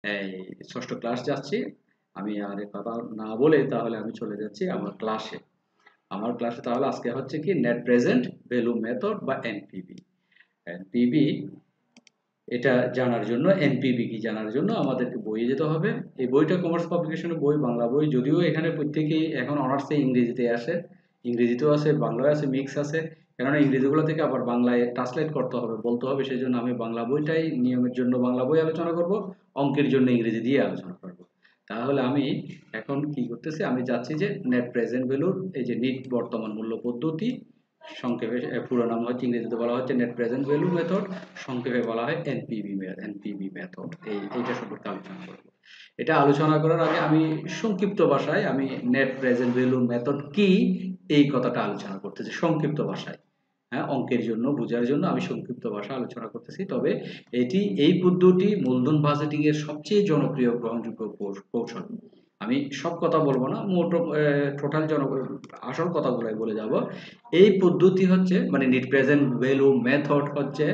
এই ষষ্ঠ ক্লাস যাচ্ছি। আমি আর এ কথা না বলে তাহলে আমি চলে যাচ্ছি আমার ক্লাসে। আমার ক্লাসে তাহলে আজকে হচ্ছে কি নেট প্রেজেন্ট ভ্যালু মেথড বা এনপিভি। এনপিভি এটা জানার জন্য, এনপিভি কি জানার জন্য আমাদেরকে বইয়ে যেতে হবে। এই বইটা কমার্স পাবলিকেশনের বই, বাংলা বই, যদিও এখানে প্রত্যেকেই এখন অনার্সে ইংরেজিতে আসে, ইংরেজিতেও আছে, বাংলায় আছে, মিক্স আছে। কেননা ইংরেজিগুলো থেকে আবার বাংলায় ট্রান্সলেট করতে হবে, বলতে হবে, সেই জন্য আমি বাংলা বইটাই নিয়মের জন্য বাংলা বই আলোচনা করব, অঙ্কের জন্য ইংরেজি দিয়ে আলোচনা করব। তাহলে আমি এখন কি করতেছি, আমি যাচ্ছি যে নেট প্রেজেন্ট ভ্যালুর এই যে নিট বর্তমান মূল্য পদ্ধতি, সংক্ষেপে পুরো নাম হচ্ছে, ইংরেজিতে বলা হচ্ছে নেট প্রেজেন্ট ভ্যালু মেথড, সংক্ষেপে বলা হয় এনপিভি মেথড। এইটা সম্পর্কে আলোচনা করব। এটা আলোচনা করার আগে আমি সংক্ষিপ্ত ভাষায় আমি নেট প্রেজেন্ট ভ্যালু মেথড কি এই কথাটা আলোচনা করতেছি সংক্ষিপ্ত ভাষায়। হ্যাঁ, অঙ্কের জন্য বোঝার জন্য আমি সংক্ষিপ্ত ভাষা আলোচনা করতেছি। তবে এই পদ্ধতি মূলধন বাজেটিং এর সবচেয়ে জনপ্রিয় গ্রহণযোগ্য কৌশল। আমি সব কথা বলবো না, টোটাল আসল কথাগুলোই বলে যাব। এই পদ্ধতি হচ্ছে মানে নেট প্রেজেন্ট ভ্যালু মেথড হচ্ছে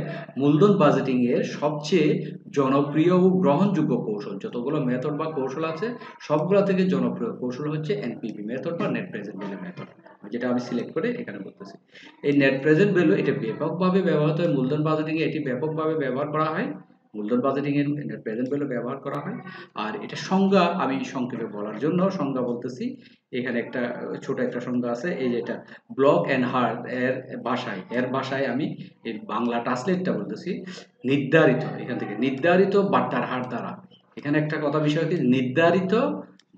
মূলধন বাজেটিং এর সবচেয়ে জনপ্রিয় ও গ্রহণযোগ্য কৌশল। যতগুলো মেথড বা কৌশল আছে সবগুলো থেকে জনপ্রিয় কৌশল হচ্ছে এনপিভি মেথড বা নেট প্রেজেন্ট ভ্যালু মেথড, যেটা আমি সিলেক্ট করে এখানে বলতেছি। এই নেট প্রেজেন্ট ভ্যালু এটা ব্যাপকভাবে ব্যবহৃত হয় মূলধন বাজেটিং এ, এটি ব্যাপকভাবে ব্যবহার করা হয়। মূলধন বাজেটিং এর নেট প্রেজেন্ট ভ্যালু ব্যবহার করা হয়। আর এটা সংজ্ঞা আমি সংক্ষেপে বলার জন্য সংজ্ঞা বলতেছি। এখানে একটা ছোট একটা সংজ্ঞা আছে, এই যে এটা ব্লক এন্ড হার্ট এর ভাষায় আমি এই বাংলা ট্রান্সলেটটা বলতেছি। নির্ধারিত, এখান থেকে নির্ধারিত বাট্টার হার দ্বারা, এখানে একটা কথা বিষয় কি, নির্ধারিত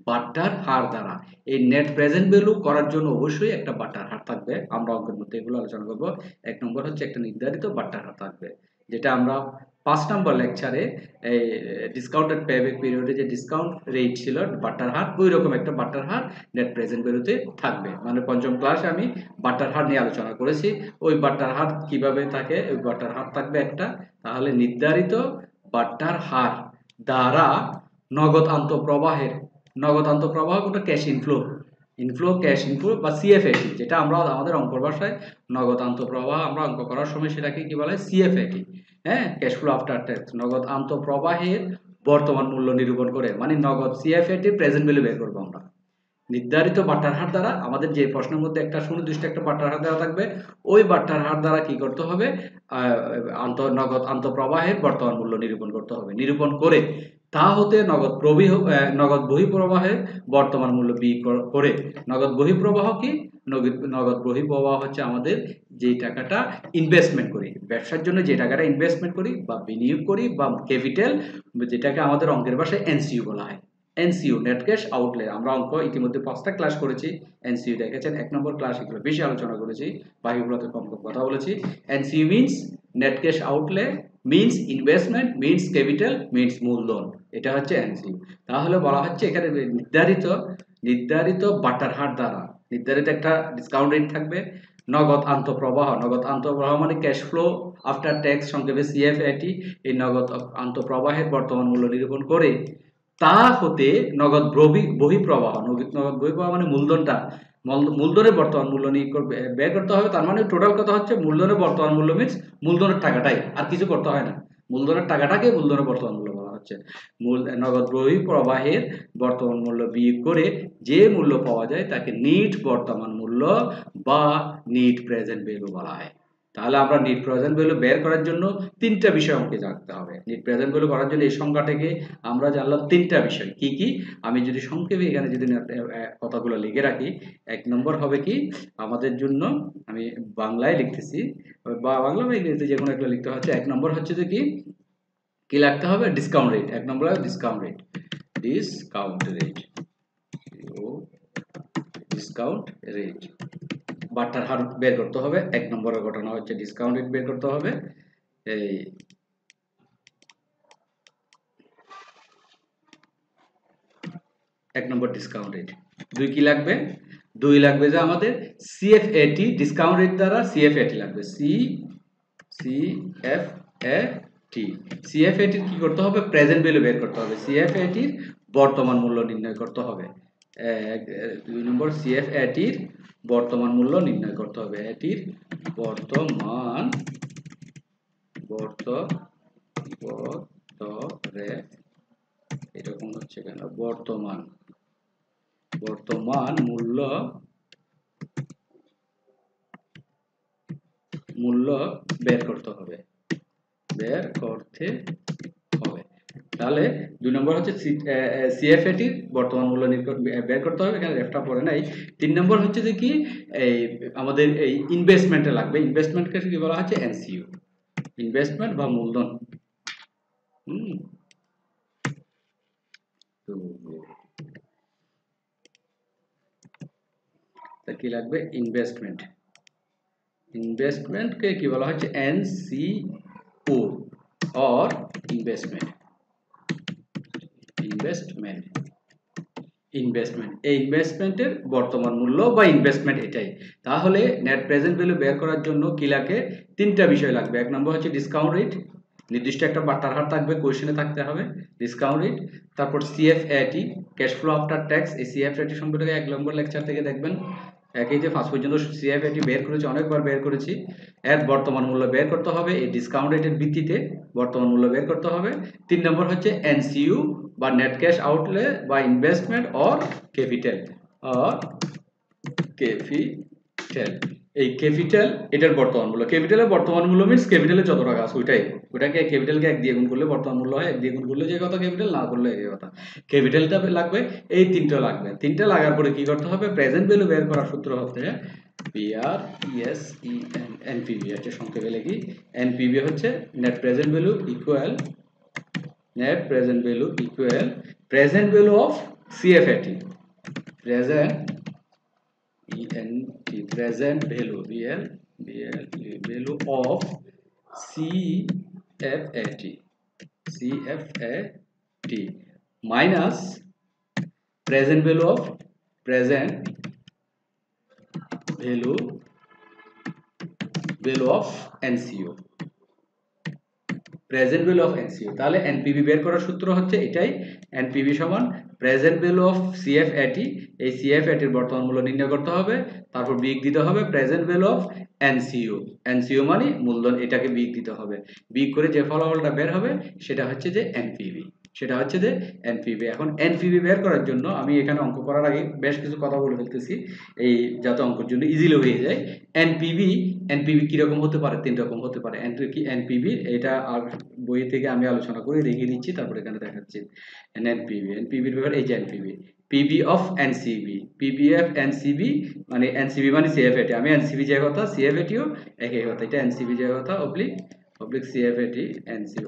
বাট্টার হার দ্বারা এই নেট প্রেজেন্ট ভ্যালু করার জন্য অবশ্যই একটা বাট্টার হার থাকবে। আমরা অঙ্কের মধ্যে এগুলো আলোচনা করব। এক নম্বর হচ্ছে একটা নির্ধারিত বাট্টার হার থাকবে, যেটা আমরা 5 নম্বর লেকচারে এই ডিসকাউন্টেড পেব্যাক পিরিয়ডে যে ডিসকাউন্ট রেট ছিল বাট্টার হার, ওই রকম একটা বাট্টার হার নেট প্রেজেন্ট ভ্যালুতে থাকবে। মানে পঞ্চম ক্লাসে আমি বাট্টার হার নিয়ে আলোচনা করেছি। ওই বাট্টার হার কিভাবে থাকে, ওই বাট্টার হার থাকবে একটা। তাহলে নির্ধারিত বাট্টার হার দ্বারা নগদ আন্তঃপ্রবাহের, নগদ আন্তঃপ্রবাহ কোনটা, ক্যাশ ইনফ্লো ক্যাশ ইনফ্লো বা সিএফএটি, যেটা আমরা আমাদের অঙ্ক ভাষায় নগদ আন্তঃপ্রবাহ আমরা অঙ্ক করার সময় সেটাকে কি বলে, সিএফএটি। হ্যাঁ, ক্যাশ ফ্লো আফটার ট্যাক্স, নগদ আন্তঃপ্রবাহের বর্তমান মূল্য নিরূপণ করে, মানে নগদ সিএফএটি প্রেজেন্ট ভ্যালু বের করবো আমরা নির্ধারিত বাট্টার হার দ্বারা। আমাদের যে প্রশ্নের মধ্যে একটা সুনির্দিষ্ট একটা বাট্টার হার দেওয়া থাকবে, ওই বাট্টার হার দ্বারা কি করতে হবে, নগদ আন্তঃপ্রবাহের বর্তমান মূল্য নিরূপণ করতে হবে। নিরূপণ করে তা হতে নগদ বহিঃপ্রবাহের বর্তমান মূল্য বিয়োগ করে, নগদ বহিঃপ্রবাহ কি, নগদ বহিঃপ্রবাহ হচ্ছে আমাদের যে টাকাটা ইনভেস্টমেন্ট করি, ব্যবসার জন্য যে টাকাটা ইনভেস্টমেন্ট করি বা বিনিয়োগ করি বা ক্যাপিটাল, যেটাকে আমাদের অঙ্কের ভাষায় এনসিইউ বলা হয়। এনসিইউ নেট ক্যাশ আউটলে, আমরা অঙ্ক ইতিমধ্যে 5টা ক্লাস করেছি। এনসিইউ দেখেছেন, 1 নম্বর ক্লাস এগুলো বেশি আলোচনা করেছি, বাকিগুলোতে কম কম কথা বলেছি। NCU means net cash outlay, means investment, means capital, means মূলধন, এটা হচ্ছে এনসিইউ। তাহলে বলা হচ্ছে এখানে নির্ধারিত বাটার হার দ্বারা, নির্ধারিত একটা ডিসকাউন্ট রেট থাকবে। নগদ আন্তঃপ্রবাহ মানে ক্যাশ ফ্লো আফটার ট্যাক্স, সংক্ষেপে সিএফএটি। এই নগদ আন্তঃপ্রবাহের বর্তমান মূল্য নিরূপণ করে তা হতে নগদ বহিঃপ্রবাহ, নগদ বহিঃপ্রবাহ মানে মূলধনের বর্তমান মূল্য ব্যয় করতে হবে। তার মানে টোটাল কথা হচ্ছে মূলধনের বর্তমান মূল্য মিনস মূলধনের টাকাটাই, আর কিছু করতে হয় না। মূলধনের টাকাটাকে মূলধনের বর্তমান মূল্য বলা হচ্ছে। নগদ বহিঃপ্রবাহের বর্তমান মূল্য বিয়োগ করে যে মূল্য পাওয়া যায় তাকে নিট বর্তমান মূল্য বা নিট প্রেজেন্ট ভ্যালু বলা হয়। তাহলে আমরা নিট প্রেজেন্ট ভ্যালু বের করার জন্য 3টা বিষয় আমাকে জানতে হবে। নিট প্রেজেন্ট ভ্যালু করার জন্য এই সংখ্যাটাকে আমরা জানলাম 3টা বিষয়। কি কি, আমি যদি সংক্ষেপে এখানে যদি কথাগুলো লিখে রাখি, 1 নম্বর হবে কি আমাদের জন্য, আমি বাংলায় লিখতেছি, বাংলা বা ইংরেজিতে যে কোনো একটা লিখতে হচ্ছে। 1 নম্বর হচ্ছে যে কি লিখতে হবে, ডিসকাউন্ট রেট। 1 নম্বর হবে ডিসকাউন্ট রেট, ডিসকাউন্ট রেট বাট্টার হার বের করতে হবে। 1 নম্বরের ঘটনা হচ্ছে ডিসকাউন্ট রেট বের করতে হবে। এই 1 নম্বর ডিসকাউন্ট রেট। 2 কি লাগবে, 2 লাগবে যে আমাদের সিএফএটি, ডিসকাউন্ট রেট দ্বারা সিএফএটি লাগবে, সিএফএটি। সিএফএটির কি করতে হবে, প্রেজেন্ট ভ্যালু বের করতে হবে, সিএফএটির বর্তমান মূল্য নির্ণয় করতে হবে। 2 নম্বর সিএফএটির বর্তমান মূল্য নির্ণয় করতে হবে, এটির বর্তমান এরকম হচ্ছে কেন? বর্তমান মূল্য বের করতে হবে। তাহলে 2 নম্বর হচ্ছে সিএফএটি বর্তমান মূল্য বের করতে হবে, এখানে রেফটা পড়ে নাই। 3 নম্বর হচ্ছে যে কি এই আমাদের এই ইনভেস্টমেন্টে লাগবে, ইনভেস্টমেন্টকে কি বলা হচ্ছে? এনসিইউ, ইনভেস্টমেন্ট বা মূলধন। তো কি লাগবে? ইনভেস্টমেন্টকে কি বলা হচ্ছে? NCO or investment. এই ইনভেস্টমেন্টের বর্তমান মূল্য বা ইনভেস্টমেন্ট এটাই। তাহলে নেট প্রেজেন্ট ভ্যালু বের করার জন্য কি লাগে? 3টা বিষয় লাগবে। 1 নম্বর হচ্ছে ডিসকাউন্ট রেট, নির্দিষ্ট একটা বাট্টার হার থাকবে, কোয়েশ্চেনে থাকতে হবে ডিসকাউন্ট রেট। তারপর CFAT, cash flow after tax. এই সিএফএটি সম্পর্কে 1 নম্বর লেকচার থেকে দেখবেন। একই যে 5 পর্যন্ত সিএফএটি বের করেছি, অনেকবার বের করেছি। এর বর্তমান মূল্য বের করতে হবে, এই ডিসকাউন্ট রেটের ভিত্তিতে বর্তমান মূল্য বের করতে হবে। 3 নম্বর হচ্ছে এনসিইউ বা নেট ক্যাশ আউটলে বা ইনভেস্টমেন্ট অর ক্যাপিটাল এই ক্যাপিটাল এটার বর্তমান মূল্য। ক্যাপিটালের বর্তমান মূল্য মিন্স ক্যাপিটালে যত টাকা আছে ওইটাকে ক্যাপিটালকে 1 দিয়ে গুণ করলে বর্তমান মূল্য হয়, 1 দিয়ে গুণ করলে যে কথা ক্যাপিটাল, না করলে এই কথা। ক্যাপিটালটা লাগবে, এই 3টা লাগবে। 3টা লাগার পরে কি করতে হবে? প্রেজেন্ট ভ্যালু বের করার সূত্র হচ্ছে PRESEN, এনপিভি হচ্ছে সংক্ষেপে লিখি। এনপিভি হচ্ছে net present value equal present value of CFAT, present value of CFAT minus present value of NCO, present value of NCO. তাহলে এনপিভি বের করার সূত্র হচ্ছে এটাই, এনপিভি সমান প্রেজেন্ট ভ্যালু অফ সিএফএটি। এই সিএফএটি এর বর্তমান মূল্য নির্ণয় করতে হবে, তারপর বিয়োগ দিতে হবে প্রেজেন্ট ভ্যালু অফ এনসিও মানে মূলধন, এটাকে বিয়োগ দিতে হবে। বিয়োগ করে যে ফলাফলটা বের হবে সেটা হচ্ছে যে এনপিভি। এখন এনপিভি বের করার জন্য আমি এখানে অঙ্ক করার আগে বেশ কিছু কথা বলে ফেলতেছি, এই যাতে অঙ্কের জন্য ইজিলি হয়ে যায়। এনপিভি কিরকম হতে পারে? 3 রকম হতে পারে এনপিভি। এটা আর বই থেকে আমি আলোচনা করে দেখিয়ে দিচ্ছি, তারপরে এখানে দেখাচ্ছি এনপিভির ব্যাপারে। এই যে এনপিভি, পিবি অফ এনসিবি, মানে এনসিবি মানে সিএফএটি। আমি এনসিবি যে কথা, সিএফএটিও একই কথা। এটা এনসিবি যে কথা অবলিক সিএফএটি, এনসিবি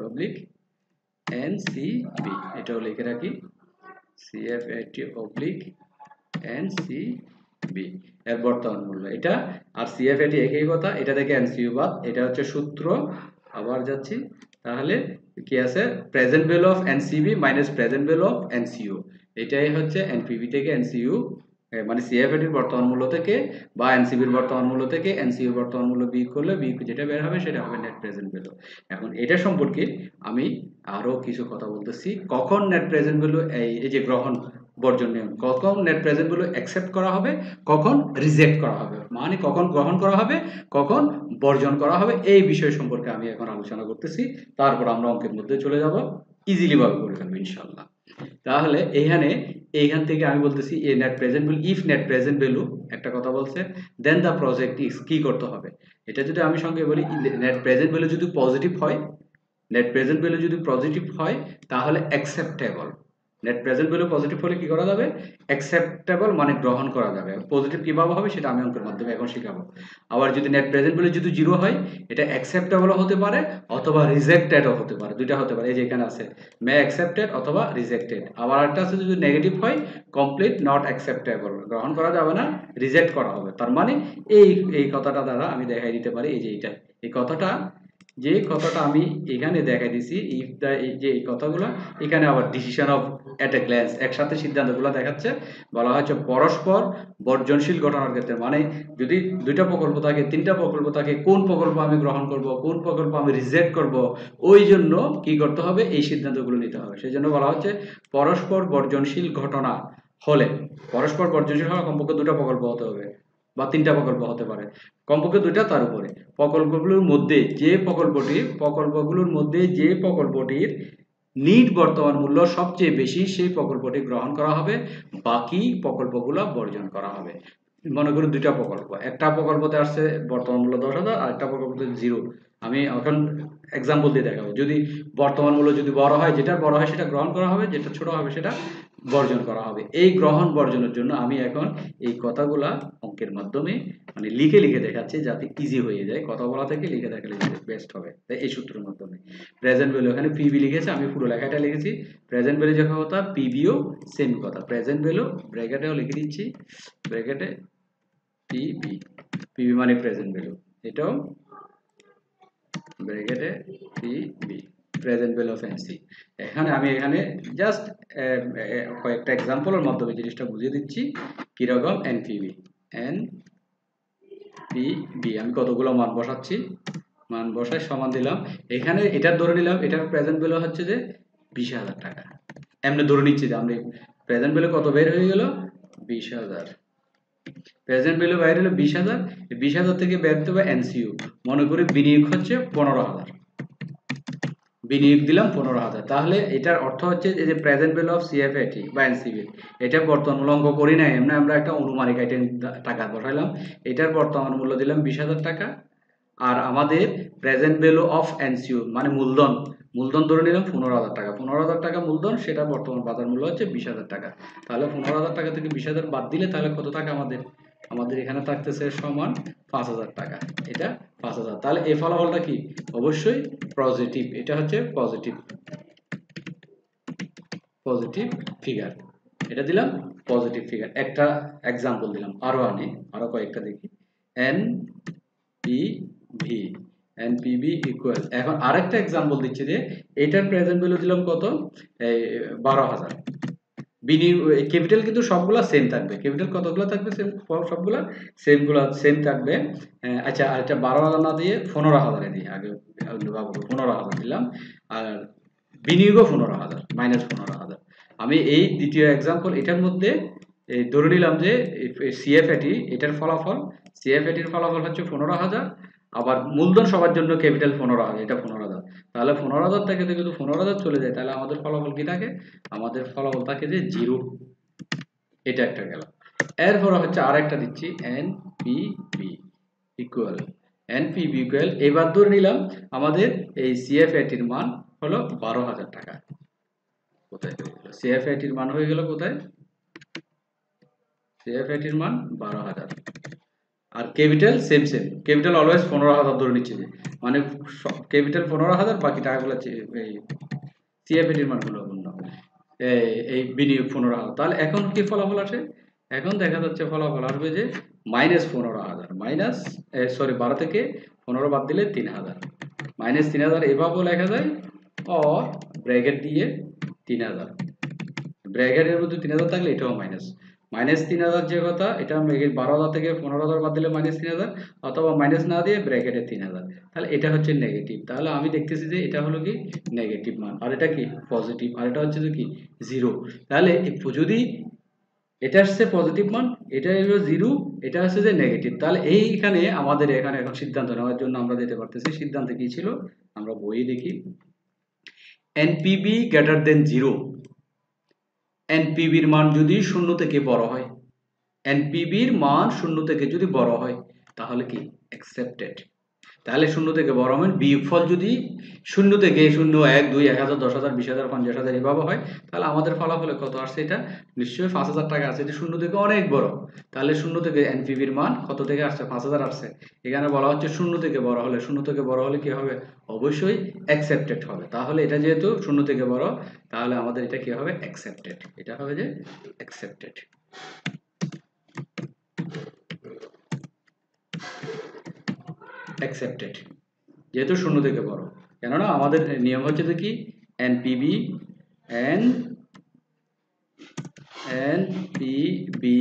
এটাও লিখে রাখি, সিএফএটি অবলিক এনসিবি এর বর্তমান মূল্য এটা। আর সিএফএটি একই কথা, এটা থেকে এনসিইউ বাদ, এটা হচ্ছে সূত্র। আবার যাচ্ছি, তাহলে কি আছে? Present value of NCB minus present value of NCU, এটাই হচ্ছে এনপিভি থেকে এনসিইউ মানে সিএফএটির বর্তমান মূল্য থেকে বা এনসিবির বর্তমান মূল্য থেকে এনসিইউর বর্তমান মূল্য বিয়োগ করলে যেটা বের হবে সেটা হবে নেট প্রেজেন্ট ভ্যালু। এখন এটা সম্পর্কে আমি আরো কিছু কথা বলতেছি। কখন নেট প্রেজেন্ট ভ্যালু এই যে গ্রহণ বর্জন নিয়ম, কখন নেট প্রেজেন্ট ভ্যালু অ্যাকসেপ্ট করা হবে, কখন রিজেক্ট করা হবে, মানে কখন গ্রহণ করা হবে, কখন বর্জন করা হবে, এই বিষয় সম্পর্কে আমি এখন আলোচনা করতেছি। তারপর আমরা অঙ্কের মধ্যে চলে যাব, ইজিলি ভাবে করে ফেলবো ইনশাআল্লাহ। তাহলে এইখান থেকে আমি বলতেছি এ net present value, if net present value একটা কথা বলছে, দেন দ্য প্রজেক্ট ইজ, কি করতে হবে? এটা যদি আমি সঙ্গে বলি, নেট প্রেজেন্ট ভ্যালু যদি পজিটিভ হয়, তাহলে acceptable. Net present value positive হলে কি করা যাবে? অ্যাকসেপ্টেবল মানে গ্রহণ করা যাবে। পজিটিভ কিভাবে হবে সেটা আমি অঙ্কের মাধ্যমে এখন শেখাবো। আবার যদি নেট প্রেজেন্ট ভ্যালু যদি 0 হয়, এটা অ্যাকসেপ্টেবল হতে পারে অথবা রিজেক্টেডও হতে পারে, দুইটা হতে পারে। এই যে এখানে আছে মে অ্যাকসেপ্টেড অথবা রিজেক্টেড। আবার একটা আছে যদি নেগেটিভ হয়, কমপ্লিট নট অ্যাকসেপ্টেবল, গ্রহণ করা যাবে না, রিজেক্ট করা হবে। তার মানে এই কথাটা দ্বারা আমি দেখাই দিতে পারি, এই যে এইটা, এই কথাটা আমি এখানে দেখাই দিছি, ইফ দা, এই কথাগুলো এখানে আবার decision of at a glance একসাথে সিদ্ধান্তগুলো দেখাচ্ছে। বলা হচ্ছে পরস্পর বর্জনশীল ঘটনার ক্ষেত্রে, মানে যদি 2টা প্রকল্প থাকে, 3টা প্রকল্প থাকে, কোন প্রকল্প আমি গ্রহণ করব, কোন প্রকল্প আমি রিজেক্ট করব, ওই জন্য কি করতে হবে? এই সিদ্ধান্তগুলো নিতে হবে। সেই জন্য বলা হচ্ছে পরস্পর বর্জনশীল ঘটনা হলে, পরস্পর বর্জনশীল হলে কমপক্ষে 2টা প্রকল্প হতে হবে বা 3টা প্রকল্প হতে পারে, কমপক্ষে 2টা, তার উপরে। প্রকল্পগুলোর মধ্যে যে প্রকল্পটির নিট বর্তমান মূল্য সবচেয়ে বেশি সেই প্রকল্পটি গ্রহণ করা হবে, বাকি প্রকল্পগুলো বর্জন করা হবে। মনে করি দুইটা প্রকল্প, একটা প্রকল্পতে আসছে বর্তমান মূল্য 10,000 আর একটা প্রকল্পতে 0। আমি এখন এক্সাম্পল দিয়ে দেখাবো, যদি বর্তমান মূল্য যদি বড় হয়, যেটা বড় হয় সেটা গ্রহণ করা হবে, যেটা ছোট হবে সেটা বর্জন করা হবে। এই গ্রহণ বর্জনের জন্য আমি এখন এই কথাগুলা অঙ্কের মাধ্যমে মানে লিখে লিখে দেখাচ্ছি, যাতে ইজি হয়ে যায়। কথা বলা থেকে লিখে দেখালে বেস্ট হবে, তাই এই সূত্রের মাধ্যমে। প্রেজেন্ট ভ্যালু, এখানে পিবি লিখেছে, আমি পুরো লেখাটা লিখেছি। প্রেজেন্ট ভ্যালু যখন কথা, পিবিও সেম কথা। প্রেজেন্ট ভ্যালু ব্র্যাকেটেও লিখে দিচ্ছি, ব্র্যাকেটে পিবি, পিবি মানে প্রেজেন্ট ভ্যালু, এটাও ব্র্যাকেটে PV, present value of NC. এখানে জাস্ট কয়েকটা এক্সাম্পলের মাধ্যমে জিনিসটা বুঝিয়ে দিচ্ছি কিরকম। এনপিবি, এনপিবি আমি কতগুলো মান বসাচ্ছি, মান বসায় সমান দিলাম। এখানে এটা ধরে নিলাম, এটার প্রেজেন্ট ভ্যালু হচ্ছে যে 20,000 টাকা। এমনি ধরে নিচ্ছি যে আমরা প্রেজেন্ট ভ্যালু কত বের হয়ে গেল, 20,000। প্রেজেন্ট ভ্যালু বাইরে হলো 20,000, 20,000 থেকে বের দিতে হবে এনসিইউ। মনে করি বিনিয়োগ হচ্ছে 15,000, বিনিয়োগ দিলাম 15,000। তাহলে এটার অর্থ হচ্ছে যে প্রেজেন্ট ভ্যালু অফ সিএফএটি বা এনসিবি, এটা বর্তমান মূল্য অঙ্ক করি নাই, এমনি আমরা একটা অনুমানিক আইটেম টাকা বসাইলাম। এটার বর্তমান মূল্য দিলাম 20,000 টাকা। আর আমাদের প্রেজেন্ট ভ্যালু অফ এনসিইউ মানে মূলধন, মূলধন ধরে নিলাম 15,000 টাকা। 15,000 টাকা মূলধন, সেটা বর্তমান বাজার মূল্য হচ্ছে 20,000 টাকা। তাহলে 15,000 টাকা থেকে 20,000 বাদ দিলে তাহলে কত টাকা আমাদের, আমাদের এখানে থাকতেছে সমান 5,000 টাকা। এটা 5,000। তাহলে এই ফলাফলটা কি, অবশ্যই পজিটিভ। এটা হচ্ছে পজিটিভ, পজিটিভ ফিগার। এটা দিলাম পজিটিভ ফিগার। একটা এক্সাম্পল দিলাম, আরো কয়েকটা দেখি। N P V, NPV equal, এখন আরেকটা এক্সাম্পল দিচ্ছি যে এটার প্রেজেন্ট ভ্যালু দিলাম কত, এই 12,000। বিনিয়োগ ক্যাপিটাল কিন্তু সবগুলা সেম থাকবে, ক্যাপিটাল কতগুলো থাকবে সেম, সবগুলা সেম থাকবে। আচ্ছা, আর এটা 12,000 না দিয়ে 15,000 দিই, আগে 15,000 দিলাম। আর বিনিয়োগও 15,000, -15,000। আমি এই দ্বিতীয় এক্সাম্পল এটার মধ্যে ধরে নিলাম যে সিএফএটি, এটার ফলাফল, সিএফএটির ফলাফল হচ্ছে 15,000। আবার মূলধন সবার জন্য ক্যাপিটাল 15,000, এটা 15,000। তাহলে 15,000 থেকে যদি 15,000 চলে যায়, তাহলে আমাদের ফলাফল কি থাকে, আমাদের ফলাফল থাকে যে 0। এটা একটা গেল। এরপর হচ্ছে আরেকটা দিচ্ছি, এনপিবি ইকুয়াল, এনপিবি ইকুয়াল, এবার ধরে নিলাম আমাদের এই সিএফএটির মান হলো 12,000 টাকা। কোথায় হয়ে গেল সিএফএটির মান, হয়ে গেল কোথায়, সিএফএটির মান 12,000। আর ক্যাপিটাল সেম, ক্যাপিটাল অলওয়েজ 15,000 ধরে নিচ্ছে, যে মানে ক্যাপিটাল 15,000, বাকি টাকাগুলো এই সিএফএটির মানগুলো অন্য, এই বিনিয়োগ 15,000। তাহলে এখন কি ফলাফল আসে, এখন দেখা যাচ্ছে ফলাফল আসবে যে -15,000, সরি 12 থেকে 15 বাদ দিলে 3,000, -3,000 এভাবেও লেখা যায়। ব্র্যাকেট দিয়ে 3,000, ব্র্যাকেটের মধ্যে 3,000 থাকলে এটাও -3,000 যে কথা, এটা 12,000 থেকে 15,000 বাদ দিলে -3,000, অথবা মাইনাস না দিয়ে ব্র্যাকেটে 3,000। তাহলে এটা হচ্ছে নেগেটিভ। তাহলে আমি দেখতেছি যে এটা হলো কি নেগেটিভ মান, আর এটা কি পজিটিভ, আর এটা হচ্ছে যে কি 0। তাহলে যদি এটা আসছে পজিটিভ মান, এটা হলো 0, এটা হচ্ছে যে নেগেটিভ। তাহলে এইখানে আমাদের এখানে এখন সিদ্ধান্ত নেওয়ার জন্য আমরা যেতে পারতেছি, সিদ্ধান্তে কি ছিল, আমরা বইয়ে দেখি। এনপিবি গ্রেটার দেন 0, এনপিবির মান যদি 0 থেকে বড় হয়, এনপিবির মান 0 থেকে যদি বড় হয়, তাহলে কি অ্যাকসেপ্টেড। তাহলে 0 থেকে বড় মানে বিয়োগফল যদি 0 থেকে 0, 1, 2, 1,000, 10,000, 20,000, 50,000 এভাবে হয়, তাহলে আমাদের ফলাফলে কত আসছে, এটা নিশ্চয়ই 5,000 টাকা আছে, এটা 0 থেকে অনেক বড়। তাহলে 0 থেকে এনপিবির মান কত থেকে আসছে, 5,000 আসছে। এখানে বলা হচ্ছে 0 থেকে বড় হলে, 0 থেকে বড় হলে কি হবে, অবশ্যই অ্যাকসেপ্টেড হবে। তাহলে এটা যেহেতু 0 থেকে বড়, তাহলে আমাদের এটা কি হবে, অ্যাকসেপ্টেড। এটা হবে যে অ্যাকসেপ্টেড, অ্যাকসেপ্টেড যেহেতু 0 থেকে বড়। কেননা আমাদের নিয়ম হচ্ছে যে কি, এনপিবি, এনপিবি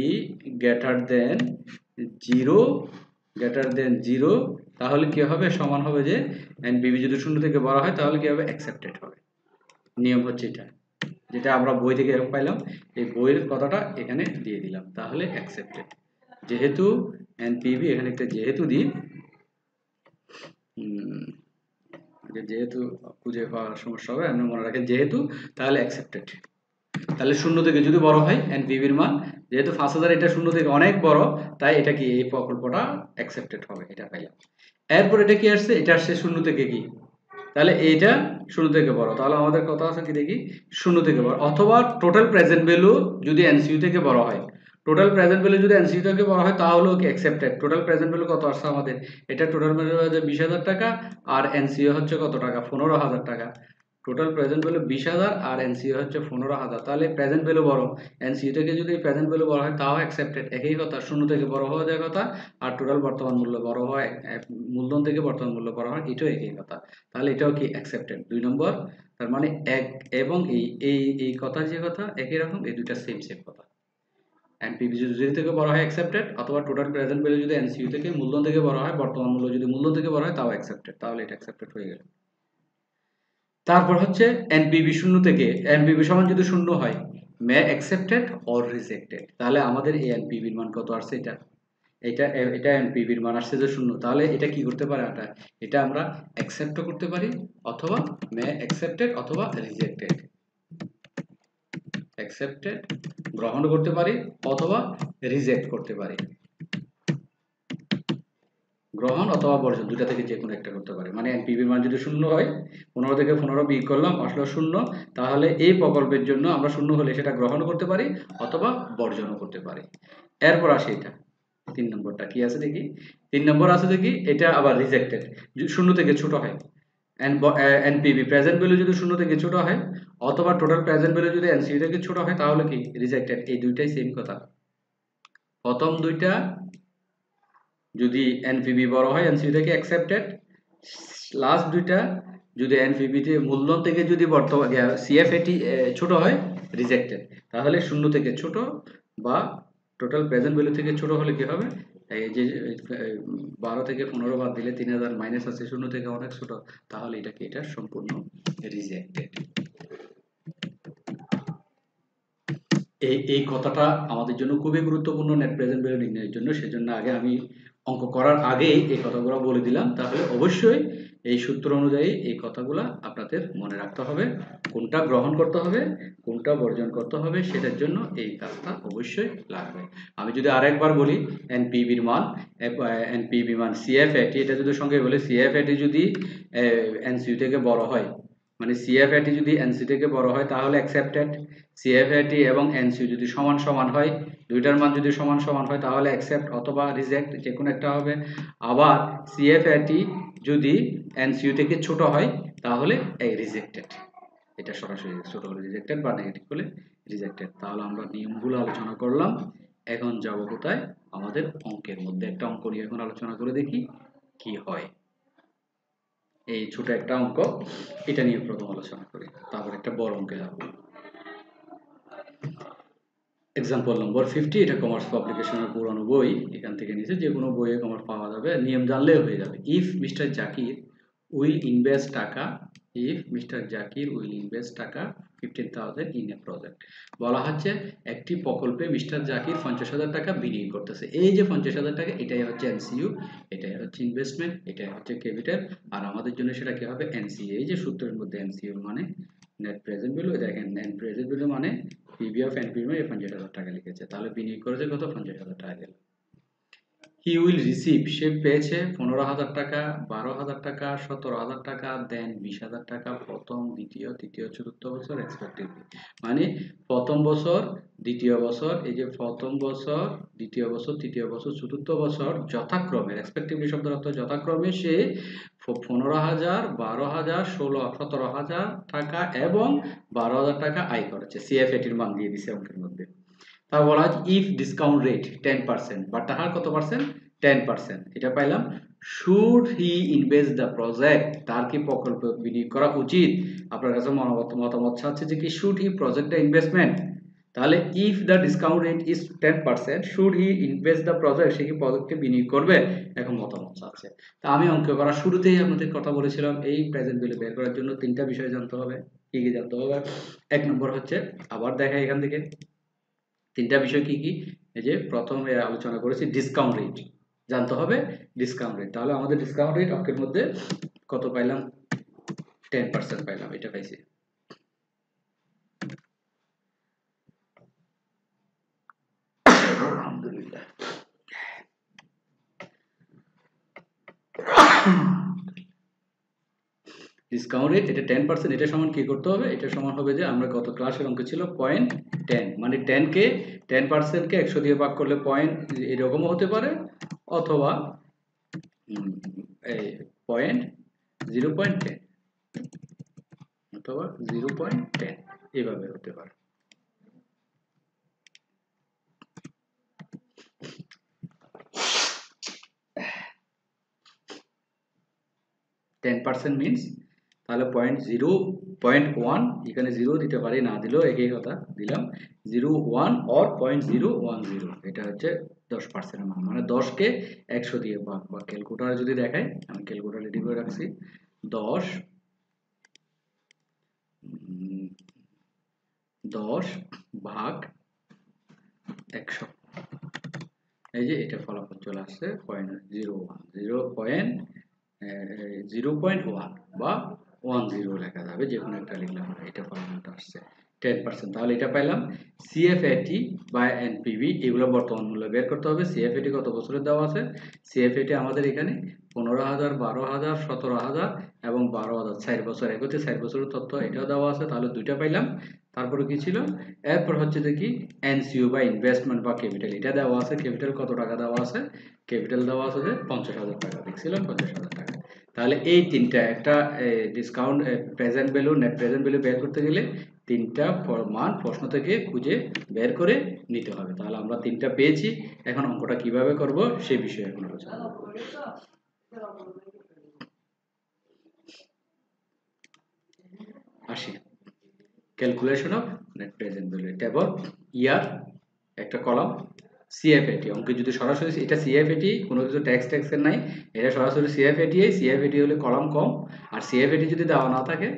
গ্রেটার দেন 0, তাহলে কি হবে, সমান হবে যে এনপিবি যদি 0 থেকে বড় হয়, তাহলে কি হবে, অ্যাকসেপ্টেড হবে। নিয়ম হচ্ছে এটা, যেটা আমরা বই থেকে এরকম পাইলাম, এই বইয়ের কথাটা এখানে দিয়ে দিলাম, তাহলে অ্যাকসেপ্টেড। যেহেতু এনপিবি, এখানে একটা যেহেতু দিই, যেহেতু খুঁজে পাওয়ার সমস্যা হবে, আপনি মনে রাখেন যেহেতু, তাহলে অ্যাকসেপ্টেড। তাহলে শূন্য থেকে যদি বড় হয় এনপিভির মান, যেহেতু 5000 এটা শূন্য থেকে অনেক বড়, তাই এটা কি এই প্রকল্পটা অ্যাকসেপ্টেড হবে, এটা পাইলাম। এরপর এটা কি আসছে, এটা আসছে শূন্য থেকে কি, তাহলে এইটা শূন্য থেকে বড়, তাহলে আমাদের কথা আছে কি দেখি, শূন্য থেকে বড় অথবা টোটাল প্রেজেন্ট ভ্যালু যদি এনসিইউ থেকে বড় হয়, টোটাল প্রেজেন্ট ভ্যালু যদি এনসিইউ থেকে বড় হয় তাহলেও কি অ্যাকসেপ্টেড। টোটাল প্রেজেন্ট ভ্যালু কত আসছে আমাদের, এটা টোটাল ভ্যালু হচ্ছে 20,000 টাকা, আর এনসিইউ হচ্ছে কত টাকা, 15,000 টাকা। টোটাল প্রেজেন্ট ভ্যালু 20,000 আর এনসিইউ হচ্ছে 15,000, তাহলে প্রেজেন্ট ভ্যালু বড়, এনসিইউ থেকে যদি প্রেজেন্ট ভ্যালু বড় হয় তাও অ্যাকসেপ্টেড, একই কথা, শূন্য থেকে বড় হওয়া যায় কথা, আর টোটাল বর্তমান মূল্য বড় হয়, মূলধন থেকে বর্তমান মূল্য বড় হয়, এটাও একই কথা, তাহলে এটাও কি অ্যাকসেপ্টেড 2 নম্বর। তার মানে এক এবং এই এই এই কথা যে কথা একই রকম, এই দুইটা সেম সেম কথা। এনপিভি যদি 0 থেকে বড় হয় অ্যাকসেপ্টেড, অথবা টোটাল প্রেজেন্ট ভ্যালু যদি এনসিইউ থেকে মূলধন থেকে বড় হয়, বর্তমান মূল্য যদি মূলধন থেকে বড় হয় তাও অ্যাকসেপ্টেড, তাহলে এটা অ্যাকসেপ্টেড হয়ে গেল। তারপর হচ্ছে এনপিভি শূন্য থেকে, এনপিভি সমান যদি শূন্য হয়, মে অ্যাকসেপ্টেড অর রিজেক্টেড, তাহলে আমাদের এই এনপিভির মান কত আসছে, এটা এটা এটা এনপিভির মান আসছে যে শূন্য, তাহলে এটা কি করতে পারে, এটা আমরা অ্যাকসেপ্টও করতে পারি, অথবা মে অ্যাকসেপ্টেড অথবা রিজেক্টেড, অ্যাকসেপ্টেড গ্রহণ করতে পারি অথবা রিজেক্ট করতে পারি, গ্রহণ অথবা বর্জন দুটা থেকে যে কোনো একটা করতে পারি। মানে এনপিভির মান যদি শূন্য হয়, 15 থেকে 15 বিয়োগ করলাম আসলো শূন্য, তাহলে এই প্রকল্পের জন্য আমরা শূন্য হলে সেটা গ্রহণ করতে পারি অথবা বর্জনও করতে পারি। এরপর আসে এটা 3 নম্বরটা কি আছে দেখি, 3 নম্বর আছে দেখি, এটা আবার রিজেক্টেড, শূন্য থেকে ছোট হয়, এনপিভি প্রেজেন্ট ভ্যালু যদি শূন্য থেকে ছোট হয়, অথবা টোটাল প্রেজেন্ট ভ্যালু যদি এনসিইউ থেকে ছোট হয়, তাহলে কি রিজেক্টেড। এই দুইটাই সেম কথা, প্রথম দুইটা যদি এনপিভি বড় হয় এনসিইউ থেকে অ্যাকসেপ্টেড, লাস্ট দুইটা যদি এনপিভি তে মূলধন থেকে যদি বর্তমান সিএফএটি ছোট হয়, রিজেক্টেড। তাহলে শূন্য থেকে ছোট বা টোটাল প্রেজেন্ট ভ্যালু থেকে ছোট হলে কি হবে, এই যে 12 থেকে 15 বাদ দিলে 3000 মাইনাস আছে, শূন্য থেকে অনেক ছোট, তাহলে এটা কি, এটা সম্পূর্ণ রিজেক্টেড। এই কথাটা আমাদের জন্য খুবই গুরুত্বপূর্ণ নেট প্রেজেন্ট ভ্যালু নির্ণয়ের জন্য, সেজন্য আগে আমি অঙ্ক করার আগেই এই কথাগুলো বলে দিলাম, তাহলে অবশ্যই এই সূত্র অনুযায়ী এই কথাগুলো আপনাদের মনে রাখতে হবে, কোনটা গ্রহণ করতে হবে কোনটা বর্জন করতে হবে, সেটার জন্য এই কাজটা অবশ্যই লাগবে। আমি যদি আরেকবার বলি, এনপিভির মান, এনপিভি মান সিএফএটি, এটা যদি সঙ্গে বলি সিএফএটি যদি এনসিইউ থেকে বড় হয়, মানে সিএফএটি যদি এনসি থেকে বড় হয় তাহলে অ্যাকসেপ্টেড, সিএফএটি এবং এনসিইউ যদি সমান সমান হয়, দুইটার মান যদি সমান সমান হয় তাহলে অ্যাকসেপ্ট অথবা রিজেক্ট যে কোনো একটা হবে। আবার সিএফএটি যদি এনসিইউ থেকে ছোট হয় তাহলে এই রিজেক্টেড, এটা সরাসরি ছোট হলে রিজেক্টেড বা নেগেটিভ হলে রিজেক্টেড। তাহলে আমরা নিয়মগুলো আলোচনা করলাম, এখন যাব কোথায়, আমাদের অঙ্কের মধ্যে। একটা অঙ্ক নিয়ে এখন আলোচনা করে দেখি কি হয়। এই ছোট একটা অঙ্ক, এটা নিয়ে প্রথম আলোচনা করি, তারপর একটা বড় অঙ্কে যাব। এক্সাম্পল নম্বর 50, এটা কমার্স পাবলিকেশনের পুরনো বই, এখান থেকে নিচে যে কোনো বইয়ে কমার্স পাওয়া যাবে, নিয়ম জানলেও হয়ে যাবে। If mister Zakir will invest taka, if mister Zakir will invest taka 15,000 in a project, বলা হচ্ছে একটি প্রকল্পে মিস্টার জাকির 50,000 টাকা বিনিয়োগ করতেছে। এই যে 50,000 টাকা, এটাই হচ্ছে এনসিইউ, এটাই হচ্ছে ইনভেস্টমেন্ট, এটাই হচ্ছে ক্যাপিটাল, আর আমাদের জন্য সেটা কি হবে, এনসিইউ। এই যে সূত্রের মধ্যে এনসিইউ মানে নেট প্রেজেন্ট ভ্যালু, দেখেন নেট প্রেজেন্ট ভ্যালু মানে পিভি অফ এনপিভি 50,000 টাকা লিখেছে, তাহলে বিনিয়োগ করেছে কত, 50,000 টাকা গেল। হি উইল রিসিভ, সে পেয়েছে 15,000 টাকা, 12,000 টাকা, 17,000 টাকা, দেন 20,000 টাকা প্রথম, দ্বিতীয়, তৃতীয়, চতুর্থ বছর রেসপেক্টিভলি। মানে প্রথম বছর, দ্বিতীয় বছর, এই যে প্রথম বছর, দ্বিতীয় বছর, তৃতীয় বছর, চতুর্থ বছর যথাক্রমে, রেসপেক্টিভলি শব্দের অর্থ যথাক্রমে, সে 15,000, 12,000, 17,000 টাকা এবং 12,000 টাকা আয় করেছে। সিএফএটির মান দিয়ে দিছে অঙ্কের মধ্যে। তা বলা হয় ইফ ডিসকাউন্ট রেট 10%, বা তাহার কত পার্সেন্ট, 10%, এটা পাইলাম। Should he invest the project, তার কি প্রকল্প বিনিয়োগ করা উচিত। আপনার কাছে মতামত চাচ্ছে যে কি should he project the investment, তাহলে if the discount rate is 10%, should he invest the project, সে কি প্রজেক্টে বিনিয়োগ করবে, এখন মতামত চাচ্ছে। তা আমি অঙ্ক করার শুরুতেই আপনাদের কথা বলেছিলাম, এই প্রেজেন্ট ভ্যালু বের করার জন্য তিনটা বিষয় জানতে হবে। কি কি জানতে হবে, এক নম্বর হচ্ছে, আবার দেখাই এখান থেকে তিনটা বিষয় কি কি, এই যে প্রথমে আলোচনা করেছি ডিসকাউন্ট রেট জানতে হবে, ডিসকাউন্ট রেট, তাহলে আমাদের ডিসকাউন্ট রেট অঙ্কের মধ্যে কত পাইলাম, 10% পাইলাম, এটা পাইছি। আলহামদুলিল্লাহ। ডিসকাউন্ট রেট এটা 10%, এটা সমান কি করতে হবে? এটা সমান হবে যে আমরা গত ক্লাসের অঙ্ক ছিল 0.10, মানে 10% কে 100 দিয়ে ভাগ করলে পয়েন্ট এরকমও হতে পারে, অথবা এই 0.10 অথবা 0.10 এভাবে হতে পারে। $10 মিনস তাহলে 0.1, এখানে 0 দিতে পারি, না দিলেও একই কথা, দিলাম 0.1 অর 0.010, এটা হচ্ছে 10% মান, মানে 10 কে 100 দিয়ে ভাগ। বা ক্যালকুলেটর যদি দেখাই, আমি ক্যালকুলেটর রেডি করে রাখছি, 10 ভাগ 100, এই যে এটা ফলাফল চলে আসছে 0.1 বা 10 লেখা যাবে, যে কোনো একটা লিখলাম, এটা ফলাফলটা আসছে 10%। তাহলে এটা পাইলাম। সিএফএটি বা এনপিভি এগুলো বর্তমান মূল্য বের করতে হবে। সিএফএটি কত বছরের দেওয়া আছে? সিএফএটি আমাদের এখানে 15,000, 12,000, 17,000 এবং 12,000, 4 বছর, একতে 4 বছরের তথ্য এটাও দেওয়া আছে, তাহলে দুইটা পাইলাম। তারপরে কি ছিল? এরপর হচ্ছে দেখি এনসিইউ বা ইনভেস্টমেন্ট বা ক্যাপিটাল, এটা দেওয়া আছে। ক্যাপিটাল কত টাকা দেওয়া আছে? ক্যাপিটাল দেওয়া আছে যে 50,000 টাকা, দেখছিলাম 50,000 টাকা। তাহলে এই তিনটা, একটা discount, present value, net present value বের করতে গেলে তিনটা মান প্রশ্ন থেকে খুঁজে বের করে নিতে হবে। তাহলে আমরা তিনটা পেয়েছি, এখন অঙ্কটা কিভাবে করব সেই বিষয়ে এখন আলোচনা করব। আসি, calculation of net present value, table year, একটা কলাম সিএফএটি। অঙ্কে যদি সরাসরি এটা সিএফএটি, কোনো কিছু ট্যাক্সের নাই, এটা সরাসরি সিএফএটি। সিএফএটি হলে কলাম কম, আর সিএফএটি যদি দেওয়া না থাকে,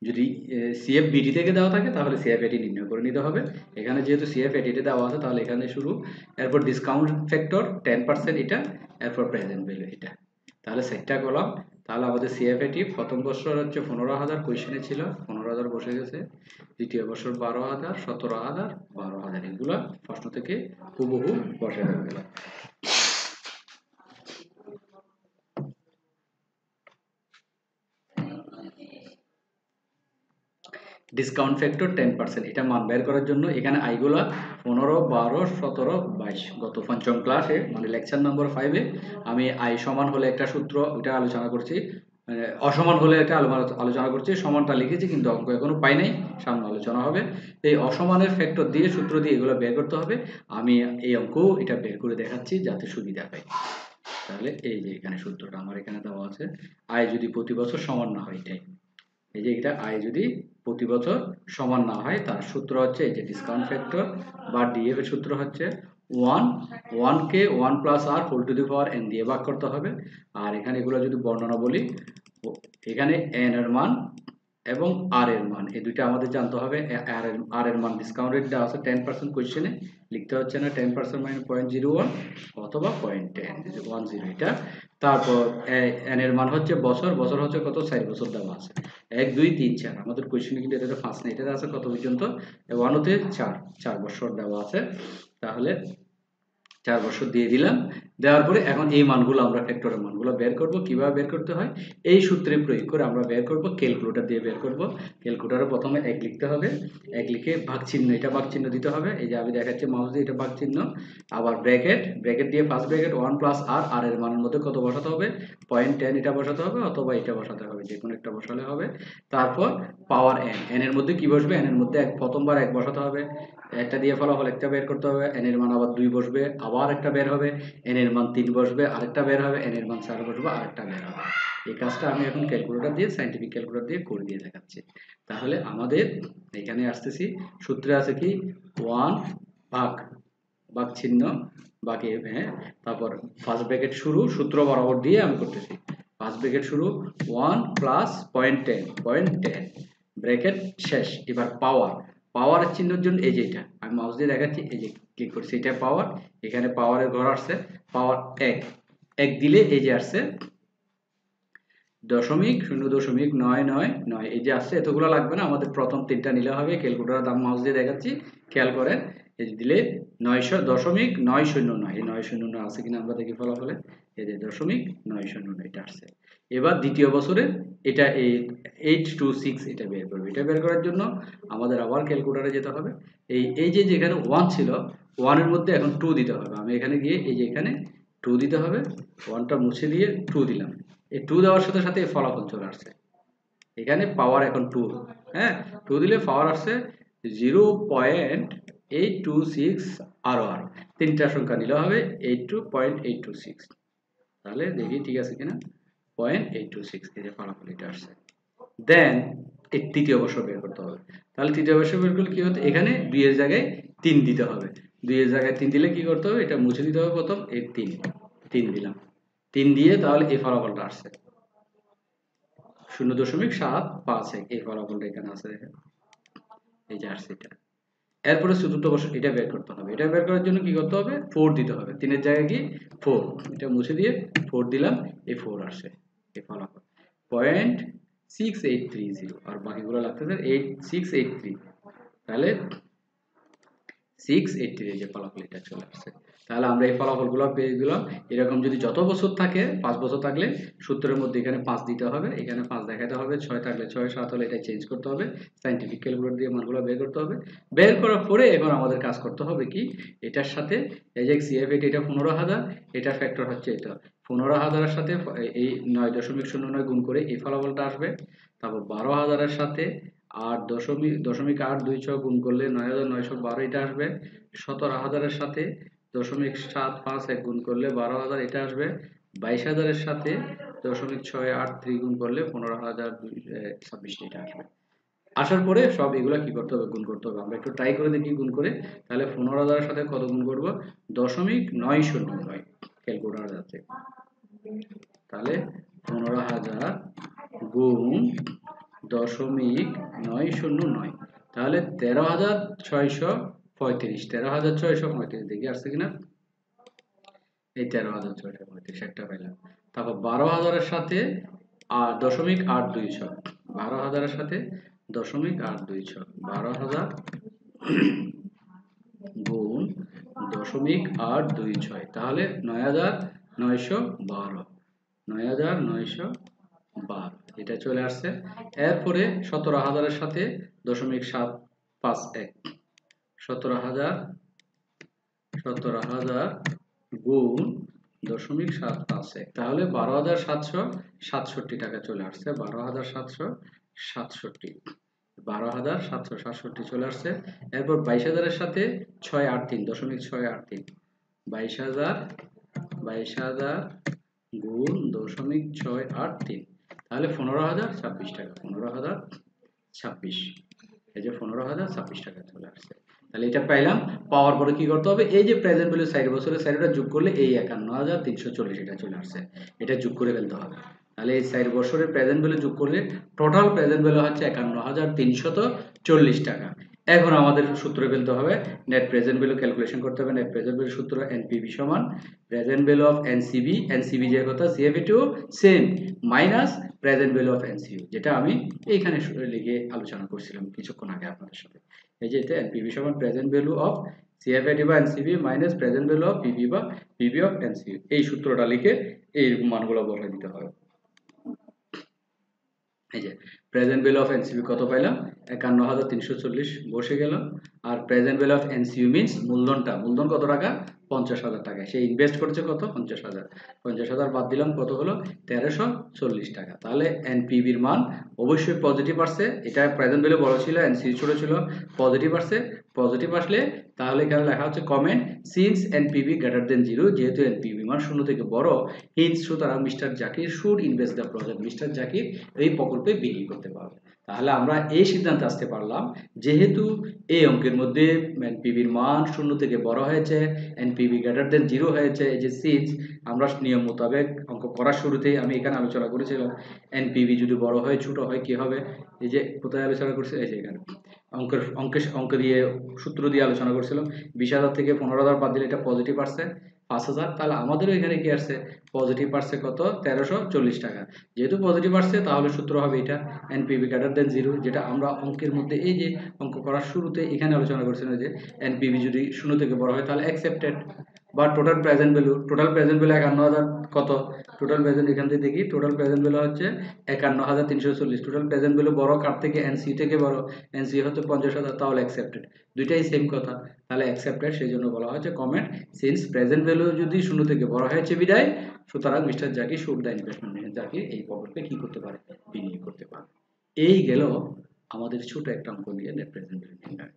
যদি সিএফবিটি থেকে দেওয়া থাকে, তাহলে সিএফএটি নির্ণয় করে নিতে হবে। এখানে যেহেতু সিএফএটি দেওয়া আছে, তাহলে এখানে শুরু, এরপর ডিসকাউন্ট ফ্যাক্টর 10% এটা, এরপর প্রেজেন্ট ভ্যালু এটা, তাহলে সেটটা কলাম। তাহলে আমাদের সিএফএটি প্রথম বছর হচ্ছে 15,000, কোয়েশ্চেনে ছিল 15,000 বসে গেছে। দ্বিতীয় বছর 12,000, 17,000, 12,000, এগুলো প্রশ্ন থেকে হুবহু বসে গেল। ডিসকাউন্ট ফ্যাক্টর 10%, এটা মান বের করার জন্য এখানে আইগুলা 15, 12, 17, 22, গত পঞ্চম ক্লাসে মানে লেকচার নম্বর 5-এ আমি আই সমান হলে একটা সূত্র, ওটা আলোচনা করছি, অসমান হলে একটা আলোচনা করছি, সমানটা লিখেছি কিন্তু অঙ্ক এখনো পাই নাই, সামনে আলোচনা হবে। এই অসমানের ফ্যাক্টর দিয়ে, সূত্র দিয়ে এগুলো বের করতে হবে। আমি এই অঙ্ক এটা বের করে দেখাচ্ছি যাতে সুবিধা পাই। তাহলে এই যে এখানে সূত্রটা আমার এখানে দেওয়া আছে, আয় যদি প্রতি বছর সমান না হয়, এটাই, এই যে এটা আয় যদি প্রতি বছর সমান না হয়, তার সূত্র হচ্ছে এই যে ডিসকাউন্ট ফ্যাক্টর বা ডিএফ এর সূত্র হচ্ছে 1 কে 1 plus r whole to the power n দিয়ে ভাগ করতে হবে। আর এখানে এগুলো যদি বর্ণনা বলি, এখানে এন এর মান এবং আর এর মান, এই দুইটা আমাদের জানতে হবে। আর এর মান ডিসকাউন্ট রেট দেওয়া আছে 10%, কোয়েশ্চেনে লিখতে হচ্ছে না 10% মানে 0.01 অথবা 0.10, এটা। তারপর এন এর মান হচ্ছে বছর, বছর হচ্ছে কত? 4 বছর দেওয়া আছে, 1, 2, 3, 4, আমাদের কোয়েশ্চেনে কিন্তু এটা 5 না, এটা আছে কত পর্যন্ত? 1 হতে 4 বছর দেওয়া আছে। তাহলে 4 বছর দিয়ে দিলাম, দেওয়ার পরে এখন এই মানগুলো আমরা ফ্যাক্টরের মানগুলো বের করব। কিভাবে বের করতে হয়? এই সূত্রে প্রয়োগ করে আমরা বের করব, ক্যালকুলেটর দিয়ে বের করব। ক্যালকুলেটরে প্রথমে 1 লিখতে হবে, 1 লিখে ভাগ চিহ্ন, এটা ভাগ চিহ্ন দিতে হবে, এই যে আমি দেখাচ্ছি মাউস দিয়ে, এটা ভাগ চিহ্ন, আবার ব্র্যাকেট দিয়ে ফার্স্ট ব্র্যাকেট 1 প্লাস আর, আর এর মানের মধ্যে কত বসাতে হবে? 0.10, এটা বসাতে হবে অথবা এটা বসাতে হবে, যে কোনো একটা বসালে হবে। তারপর পাওয়ার এন, এন এর মধ্যে কি বসবে? এন এর মধ্যে প্রথমবার 1 বসাতে হবে, একটা দিয়ে ফলাফল একটা বের করতে হবে, এন এর মান আবার 2 বসবে, আবার একটা বের হবে, এন এর মান 3 বসবে, আরেকটা বের হবে, এন এর মান 4 বসবে, আরেকটা বের হবে। এই কাজটা আমি এখন ক্যালকুলেটর দিয়ে, সায়েন্টিফিক ক্যালকুলেটর দিয়ে করে দিয়ে দেখাচ্ছি। তাহলে আমাদের এখানে আসতেছি, সূত্রে আছে কি 1 ভাগ চিহ্ন, বাকি, হ্যাঁ, তারপর ফার্স্ট ব্র্যাকেট শুরু, সূত্র বরাবর দিয়ে আমি করতেছি, ফার্স্ট ব্র্যাকেট শুরু 1 প্লাস 0.10 ব্র্যাকেট শেষ। এবার পাওয়ারের চিহ্নের জন্য এই যে এটা আমি মাউস দিয়ে দেখাচ্ছি, এই যে ক্লিক করছি, এটা পাওয়ার, এখানে পাওয়ারের ঘর আসছে, পাওয়ার 1 দিলে এই যে আসছে দশমিক 0.999 এই যে আসছে, এতগুলো লাগবে না, আমাদের প্রথম তিনটা নিলে হবে। ক্যালকুলেটর দাম মাউস দিয়ে দেখাচ্ছি, খেয়াল করেন। এই যে দিলে 900.909, এই 909 আছে কিনা আমরা দেখি ফলাফলে। এই যে 0.909 এটা আসছে। এবার দ্বিতীয় বছরে এটা এই 826 এটা বের করবে। এটা বের করার জন্য আমাদের আবার ক্যালকুলেটরে যেতে হবে। এই যে যেখানে 1 ছিল, 1 এর মধ্যে এখন 2 দিতে হবে। আমি এখানে গিয়ে এই যে এখানে 2 দিতে হবে, 1টা মুছে দিয়ে 2 দিলাম। এই 2 দেওয়ার সাথে সাথে এই ফলাফল চলে আসছে। এখানে পাওয়ার এখন 2, হ্যাঁ 2 দিলে পাওয়ার আসছে 0.826 আর তিনটা সংখ্যা নিলে হবে 82.826। তাহলে দেখি ঠিক আছে কিনা, 0.826 এই যে ফলাফল এটা আসছে। দেন এই তৃতীয় বর্ষ বের করতে হবে। তাহলে তৃতীয় বর্ষ বের করলে কি হতো, এখানে 2 এর জায়গায় 3 দিতে হবে। 2 এর জায়গায় 3 দিলে কি করতে হবে, এটা মুছে দিতে হবে প্রথম। এই 3 দিলাম, 3 দিয়ে তাহলে এই ফলাফলটা আসছে 0.751। এই ফলাফলটা এখানে আছে, দেখেন এই যে আসছে এটা। এরপরে চতুর্থ বর্ষ এটা বের করতে হবে। এটা বের করার জন্য কি করতে হবে, 4 দিতে হবে। 3 এর জায়গায় কি 4, এটা মুছে দিয়ে 4 দিলাম, এই 4 আসছে এই ফলাফল 0.6830। আর বাকিগুলো লাগতেছে 8683। তাহলে 683 যে ফলাফল এটা চলে আসছে। তাহলে আমরা এই ফলাফলগুলো পেয়ে গেলাম। এরকম যদি যত বছর থাকে, 5 বছর থাকলে সূত্রের মধ্যে এখানে 5 দিতে হবে, এখানে 5 দেখাতে হবে, 6 থাকলে 6, 7 হলে এটা চেঞ্জ করতে হবে, সায়েন্টিফিক ক্যালকুলেটর দিয়ে মানগুলো বের করতে হবে। বের করার পরে এখন আমাদের কাজ করতে হবে কি, এটার সাথে এই যে CF এটা 15,000, এটা ফ্যাক্টর হচ্ছে এটা 15,000 এর সাথে এই 9.09 গুণ করে এই ফলাফলটা আসবে। তারপর 12,000 এর সাথে 8.826 গুণ করলে 9,912 এটা আসবে। 17,000 এর সাথে 0.751 গুণ করলে 12,000 এটা আসবে। 22,000 এর সাথে 0.683 গুণ করলে 15,026 এটা আসবে। আসার পরে সব এগুলা কি করতে হবে, গুণ করতে হবে। আমরা একটু ট্রাই করে দেখি গুণ করে। তাহলে 15,000 এর সাথে কত গুণ করব, 0.909 ক্যালকুলেটর যাচ্ছে। তাহলে 15,000 গুণ 0.909, তাহলে 13,635। 13,635 দেখি আসছে কিনা, এই 13,635 একটা পাইলাম। তারপর 12,000 এর সাথে 0.826, 12,000 এর সাথে 0.826, 12,000 গুণ 0.826, তাহলে 9,912, 9,912 এটা চলে আসছে। এরপরে 17,000 এর সাথে 0.751, 17,000 গুণ 0.751, তাহলে 12,767 টাকা চলে আসছে। 12,767, 12,767 চলে আসছে। এরপর 22,000 এর সাথে 683, 0.683, 22,000 গুণ 0.683, তাহলে 15,026 টাকা, 15,026, এই যে 15,026 টাকা চলে আসছে। তাহলে এটা পাইলাম। পাওয়ার পরে কি করতে হবে, এই যে প্রেজেন্ট ভ্যালু 4 বছরের 4টা যোগ করলে এই 51,340 এটা চলে আসছে, এটা যোগ করে ফেলতে হবে। তাহলে এই 4 বছরের প্রেজেন্ট ভ্যালু যোগ করলে টোটাল প্রেজেন্ট ভ্যালু হচ্ছে 51,340 টাকা। এখন আমাদের সূত্র ফেলতে হবে, নেট প্রেজেন্ট ভ্যালু ক্যালকুলেশন করতে হবে। নেট প্রেজেন্ট ভ্যালু সূত্র এনপিভি সমান present value of NCB, NCB যে কথা সিএফএ2 same minus present value of NCU, যেটা আমি এইখানে লিখে আলোচনা করছিলাম কিছুক্ষণ আগে আপনাদের সাথে। এই যে এটা এনপিভি সমান প্রেজেন্ট ভ্যালু অফ সিএফএটি বা NCB minus present value of PV বা পিভি অফ এনসিইউ, এই সূত্রটা লিখে এই মানগুলো বসাই দিতে হবে। এই যে প্রেজেন্ট ভ্যালু অফ এনসিবি কত পাইলাম, 51,340 বসে গেল। আর present value of NCU means মূলধনটা, মূলধন কত টাকা, 50,000 টাকা। সে ইনভেস্ট করেছে কত, 50,000, 50,000 বাদ দিলাম কত হলো, 1,340 টাকা। তাহলে এনপিভির মান অবশ্যই পজিটিভ আসছে। এটা প্রেজেন্ট ভ্যালু বড় ছিল, এনসিইউ ছোট ছিল, পজিটিভ আসছে। পজিটিভ আসলে তাহলে এখানে লেখা হচ্ছে comment since NPV greater than 0, যেহেতু এনপিভি মান 0 থেকে বড়, হিন্স সুতরাং mister Zakir should invest the project, mister Zakir এই প্রকল্পে বিনিয়োগ করতে পারবে। তাহলে আমরা এই সিদ্ধান্তে আসতে পারলাম, যেহেতু এই অঙ্কের মধ্যে এনপিভির মান 0 থেকে বড় হয়েছে, এনপিভি গ্রেটার দেন 0 হয়েছে, এই যে সিন্স আমরা নিয়ম মোতাবেক অঙ্ক করার শুরুতেই আমি এখানে আলোচনা করেছিলাম, এনপিভি যদি বড় হয় ছোট হয় কি হবে, এই যে কোথায় আলোচনা করছি, এই যে এখানে অঙ্ক দিয়ে সূত্র দিয়ে আলোচনা করছিলাম। 20,000 থেকে 15,000 বাদ দিলে এটা পজিটিভ আসছে, 5,000, তাহলে আমাদেরও এখানে কি আসছে, পজিটিভ আসছে কত, 1340 টাকা। যেহেতু পজিটিভ আসছে তাহলে সূত্র হবে এটা এনপিভি গ্রেটার দেন 0, যেটা আমরা অঙ্কের মধ্যে এই যে অঙ্ক করার শুরুতে এখানে আলোচনা করছিলাম যে এনপিভি যদি 0 থেকে বড় হয় তাহলে অ্যাকসেপ্টেড। বা টোটাল প্রেজেন্ট ভ্যালু, 51,000 কত, টোটাল প্রেজেন্ট এখান থেকে দেখি, টোটাল প্রেজেন্ট ভ্যালু হচ্ছে 51,340। টোটাল প্রেজেন্ট ভ্যালু বড় কার থেকে, এনসি থেকে বড়, এনসি হচ্ছে 50,000, তাহলে অ্যাকসেপ্টেড। দুইটাই সেম কথা, তাহলে অ্যাকসেপ্টেড, সেই জন্য বলা হচ্ছে কমেন্ট সিন্স প্রেজেন্ট ভ্যালু যদি 0 থেকে বড় হয়েছে বিদায়, সুতরাং mister Zakir should the investment, mister Zakir এই প্রকল্পে কি করতে পারে, বিনিয়োগ করতে পারে। এই গেল আমাদের ছোট একটা অঙ্ক নিয়ে নেট প্রেজেন্ট ভ্যালু নির্ণয়।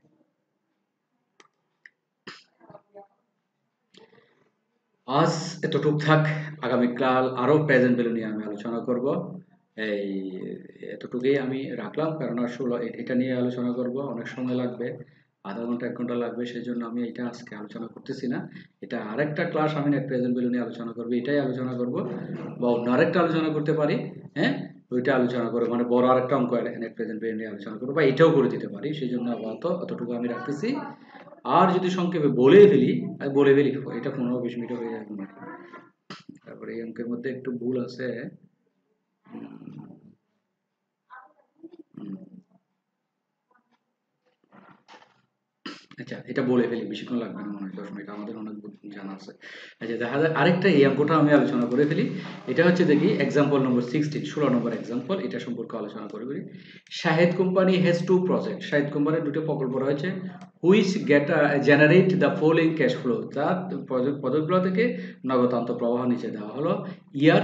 আজ এতটুক থাক, আগামীকাল আরো প্রেজেন্ট ভ্যালু নিয়ে আমি আলোচনা করব। এই এতটুকুই আমি রাখলাম, কারণ আসলে এটা নিয়ে আলোচনা করব অনেক সময় লাগবে, আধা ঘন্টা 1 ঘন্টা লাগবে, সেই জন্য আমি এটা আজকে আলোচনা করতেছি না। এটা আরেকটা ক্লাস আমি নেট প্রেজেন্ট ভ্যালু নিয়ে আলোচনা করবো, এটাই আলোচনা করব, বা অন্য আরেকটা আলোচনা করতে পারি। হ্যাঁ, ওইটা আলোচনা করবো, মানে বড় আরেকটা অঙ্ক নেট প্রেজেন্ট ভ্যালু নিয়ে আলোচনা করবো, বা এটাও করে দিতে পারি, সেই জন্য আপাতত অতটুকু আমি রাখতেছি। আর যদি সংক্ষেপে বলে ফেলি, আমি বলে ফেলি, এটা 15-20 মিনিট হয়ে যাবে। তারপরে এই অঙ্কের মধ্যে একটু ভুল আছে। উম, উম, আচ্ছা, এটা বলে ফেলি, বেশিক্ষণ লাগবে না, মনে হয় 10 মিনিট, আমাদের অনেক জানা আছে। আচ্ছা, দেখা যায় আরেকটা এই অঙ্কটা আমি আলোচনা করে ফেলি। এটা হচ্ছে দেখি এক্সাম্পল নম্বর 16, 16 নম্বর এক্সাম্পল, এটা সম্পর্কে আলোচনা করে ফেলি। Shahed company has two project, Shahed কোম্পানির দুটো প্রকল্প রয়েছে, which get generate the following cash flow, যা প্রজেক্টগুলো থেকে নগদান্ত প্রবাহ নিচে দেওয়া হলো। ইয়ার,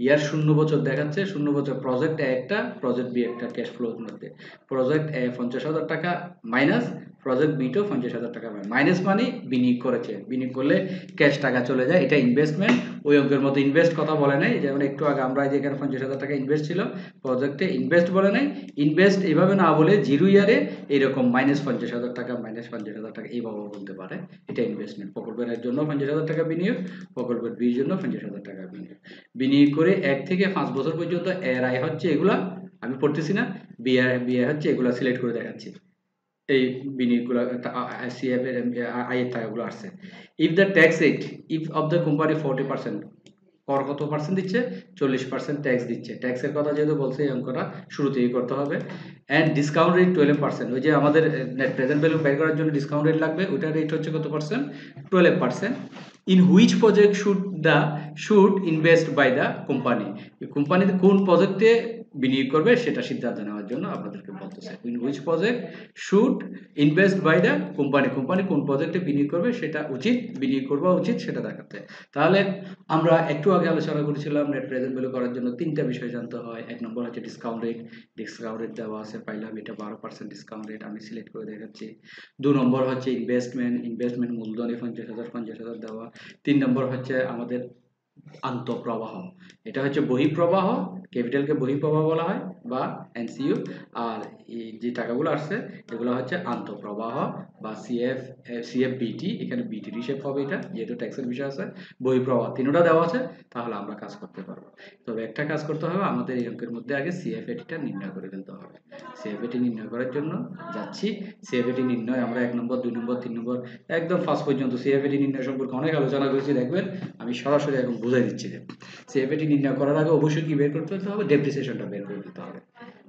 ইয়ার 0 বছর দেখাচ্ছে, 0 বছর প্রজেক্ট এ একটা, প্রজেক্ট বি একটা, ক্যাশ ফ্লোর মধ্যে প্রজেক্ট এ 50,000 টাকা মাইনাস, প্রজেক্ট বিটাও 50,000 টাকা মাইনাস, মানে বিনিয়োগ করেছে, বিনিয়োগ করলে ক্যাশ টাকা চলে যায়, এটা ইনভেস্টমেন্ট। ওই অঙ্কের মতো ইনভেস্ট কথা বলে নাই, যেমন একটু আগে আমরা যে এখানে 50,000 টাকা ইনভেস্ট ছিল প্রজেক্টে, ইনভেস্ট বলে নাই, ইনভেস্ট এইভাবে না বলে 0 ইয়ারে এরকম -50,000 টাকা, -50,000 টাকা এইভাবে বলতে পারে, এটা ইনভেস্টমেন্ট। প্রকল্পের জন্য 50,000 টাকা বিনিয়োগ, প্রকল্পের বির জন্য 50,000 টাকা বিনিয়োগ। বিনিয়োগ করে 1 থেকে 5 বছর পর্যন্ত এর আয় হচ্ছে এগুলা, আমি পড়তেছি না, বিয়ে হচ্ছে এগুলা সিলেক্ট করে দেখাচ্ছি, এই বিনিয়োগগুলো সিএফ এর আয়ের টাকাগুলো আসছে। If the tax rate, if of the company 40%, কর কত পার্সেন্ট দিচ্ছে, 40% ট্যাক্স দিচ্ছে। ট্যাক্সের কথা যেহেতু বলছে এই অঙ্কটা শুরুতেই করতে হবে। অ্যান্ড ডিসকাউন্ট রেট 12%, ওই যে আমাদের নেট প্রেজেন্ট ভ্যালু বের করার জন্য ডিসকাউন্ট রেট লাগবে, ওইটার রেট হচ্ছে কত percent, 12%। In which project should invest by the company, কোম্পানিতে কোন প্রজেক্টে বিনিয়োগ করবে সেটা সিদ্ধান্ত নেওয়ার জন্য আপনাদেরকে বলতেছে। In which project should invest by the company, company কোন প্রজেক্টে বিনিয়োগ করবে সেটা উচিত, বিনিয়োগ করবা উচিত সেটা দেখাতে। তাহলে আমরা একটু আগে আলোচনা করেছিলাম নেট প্রেজেন্ট ভ্যালু করার জন্য 3টা বিষয় জানতে হয়। 1 নম্বর হচ্ছে ডিসকাউন্ট রেট, ডিসকাউন্ট রেট দেওয়া আছে, পাইলাম এটা 12% ডিসকাউন্ট রেট, আমি সিলেক্ট করে দেখাচ্ছি। 2 নম্বর হচ্ছে ইনভেস্টমেন্ট, ইনভেস্টমেন্ট মূলধনে 50,000 দেওয়া। 3 নম্বর হচ্ছে আমাদের আন্তঃপ্রবাহ, এটা হচ্ছে বহিঃপ্রবাহ, ক্যাপিটালকে বহিঃপ্রবাহ বলা হয় বা এনসিইউ। আর এই যে টাকাগুলো আসছে এগুলো হচ্ছে আন্তঃপ্রবাহ বা সিএফবিটি, এখানে বিটির হিসেব হবে, এটা যেহেতু ট্যাক্সের বিষয় আছে। বহিঃপ্রবাহ তিনটা দেওয়া আছে, তাহলে আমরা কাজ করতে পারবো। তবে একটা কাজ করতে হবে, আমাদের এই অঙ্কের মধ্যে আগে সিএফএটিটা নির্ণয় করে ফেলতে হবে। সিএফএটি নির্ণয় করার জন্য যাচ্ছি। সিএফএটি নির্ণয় আমরা 1 নম্বর 2 নম্বর 3 নম্বর একদম ফার্স্ট পর্যন্ত সিএফএটি নির্ণয় সম্পর্কে অনেক আলোচনা করেছি, দেখবেন আমি সরাসরি এখন বুঝাই দিচ্ছি। সিএফএটি নির্ণয় করার আগে অবশ্যই কি বের করতে হবে, ডেপ্রিসিয়েশনটা বের করে দিতে হবে।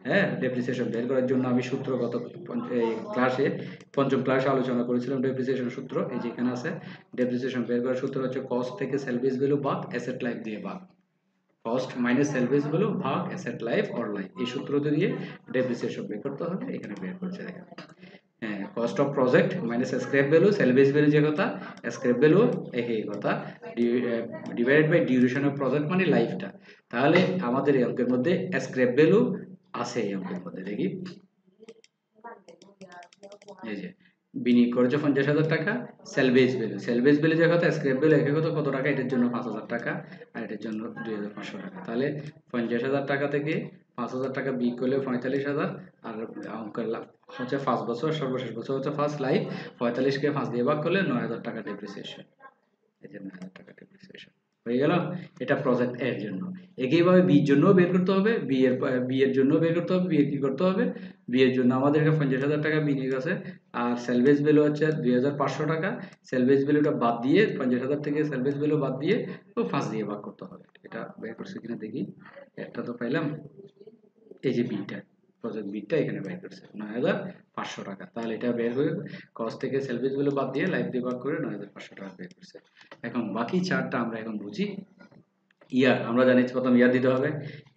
হ্যাঁ, ডেপ্রিসিয়েশন বের করার জন্য আমি সূত্র গত এই ক্লাসে, পঞ্চম ক্লাসে আলোচনা করেছিলাম ডেপ্রিসিয়েশন সূত্র, এই যে এখানে আছে। ডেপ্রিসিয়েশন বের করার সূত্র হচ্ছে কস্ট থেকে সেলভেজ ভ্যালু ভাগ অ্যাসেট লাইফ দিয়ে ভাগ, কস্ট মাইনাস সেলভেজ ভ্যালু ভাগ অ্যাসেট লাইফ অর লাইফ, এই সূত্র দিয়ে ডেপ্রিসিয়েশন বের করতে হবে। এখানে বের করছে দেখেন, হ্যাঁ, cost of project minus scrap value, salvage value যে কথা, স্ক্র্যাপ ভ্যালু একই কথা, divided by duration of project মানে লাইফটা। তাহলে আমাদের এই অঙ্কের মধ্যে স্ক্র্যাপ ভ্যালু আছে, এই অঙ্কের মধ্যে দেখি, এই যে বিনিয়োগ করেছে 50,000 টাকা, সেলভেজ ভ্যালু, সেলভেজ ভ্যালু যে কথা, স্ক্র্যাপ ভ্যালু একই কথা, কত টাকা, এটার জন্য 5,000 টাকা আর এটার জন্য 2,500 টাকা। তাহলে 50,000 টাকা থেকে 5,000 টাকা বিয়োগ করলে 45,000, আর অঙ্কের লাভ হচ্ছে 5 বছর, সর্বশেষ বছর হচ্ছে ফার্স্ট লাইফ, 45 কে 5 দিয়ে ভাগ করলে 9,000 টাকা ডেপ্রিসিয়েশন, এই যে 9,000 টাকা ডেপ্রিসিয়েশন। হয়ে গেল। এটা প্রজেক্ট এর জন্য। একইভাবে বি এর জন্য বের করতে হবে, বি এর জন্য বের করতে হবে। বি এর কি করতে হবে, বি এর জন্য আমাদেরকে 50,000 টাকা বিনিয়োগ আছে, আর সেলভেজ ভ্যালু হচ্ছে 2,500 টাকা। সেলভেজ ভ্যালুটা বাদ দিয়ে 50,000 থেকে সেলভেজ ভ্যালু বাদ দিয়ে তো 5 দিয়ে ভাগ করতে হবে। এটা বের করছে কিনা দেখি, একটা তো পাইলাম। এই যে বিটা, প্রজেক্ট বিটা এখানে বের করছে 9,500 টাকা। তাহলে এটা বের করে কস্ট থেকে সেলভেজ ভ্যালু বাদ দিয়ে লাইফ দিয়ে ভাগ করে 9,500 টাকা বের করছে। এখন বাকি চারটা আমরা এখন বুঝি। ইয়ার আমরা জানি প্রথম ইয়ার দিতে হবে,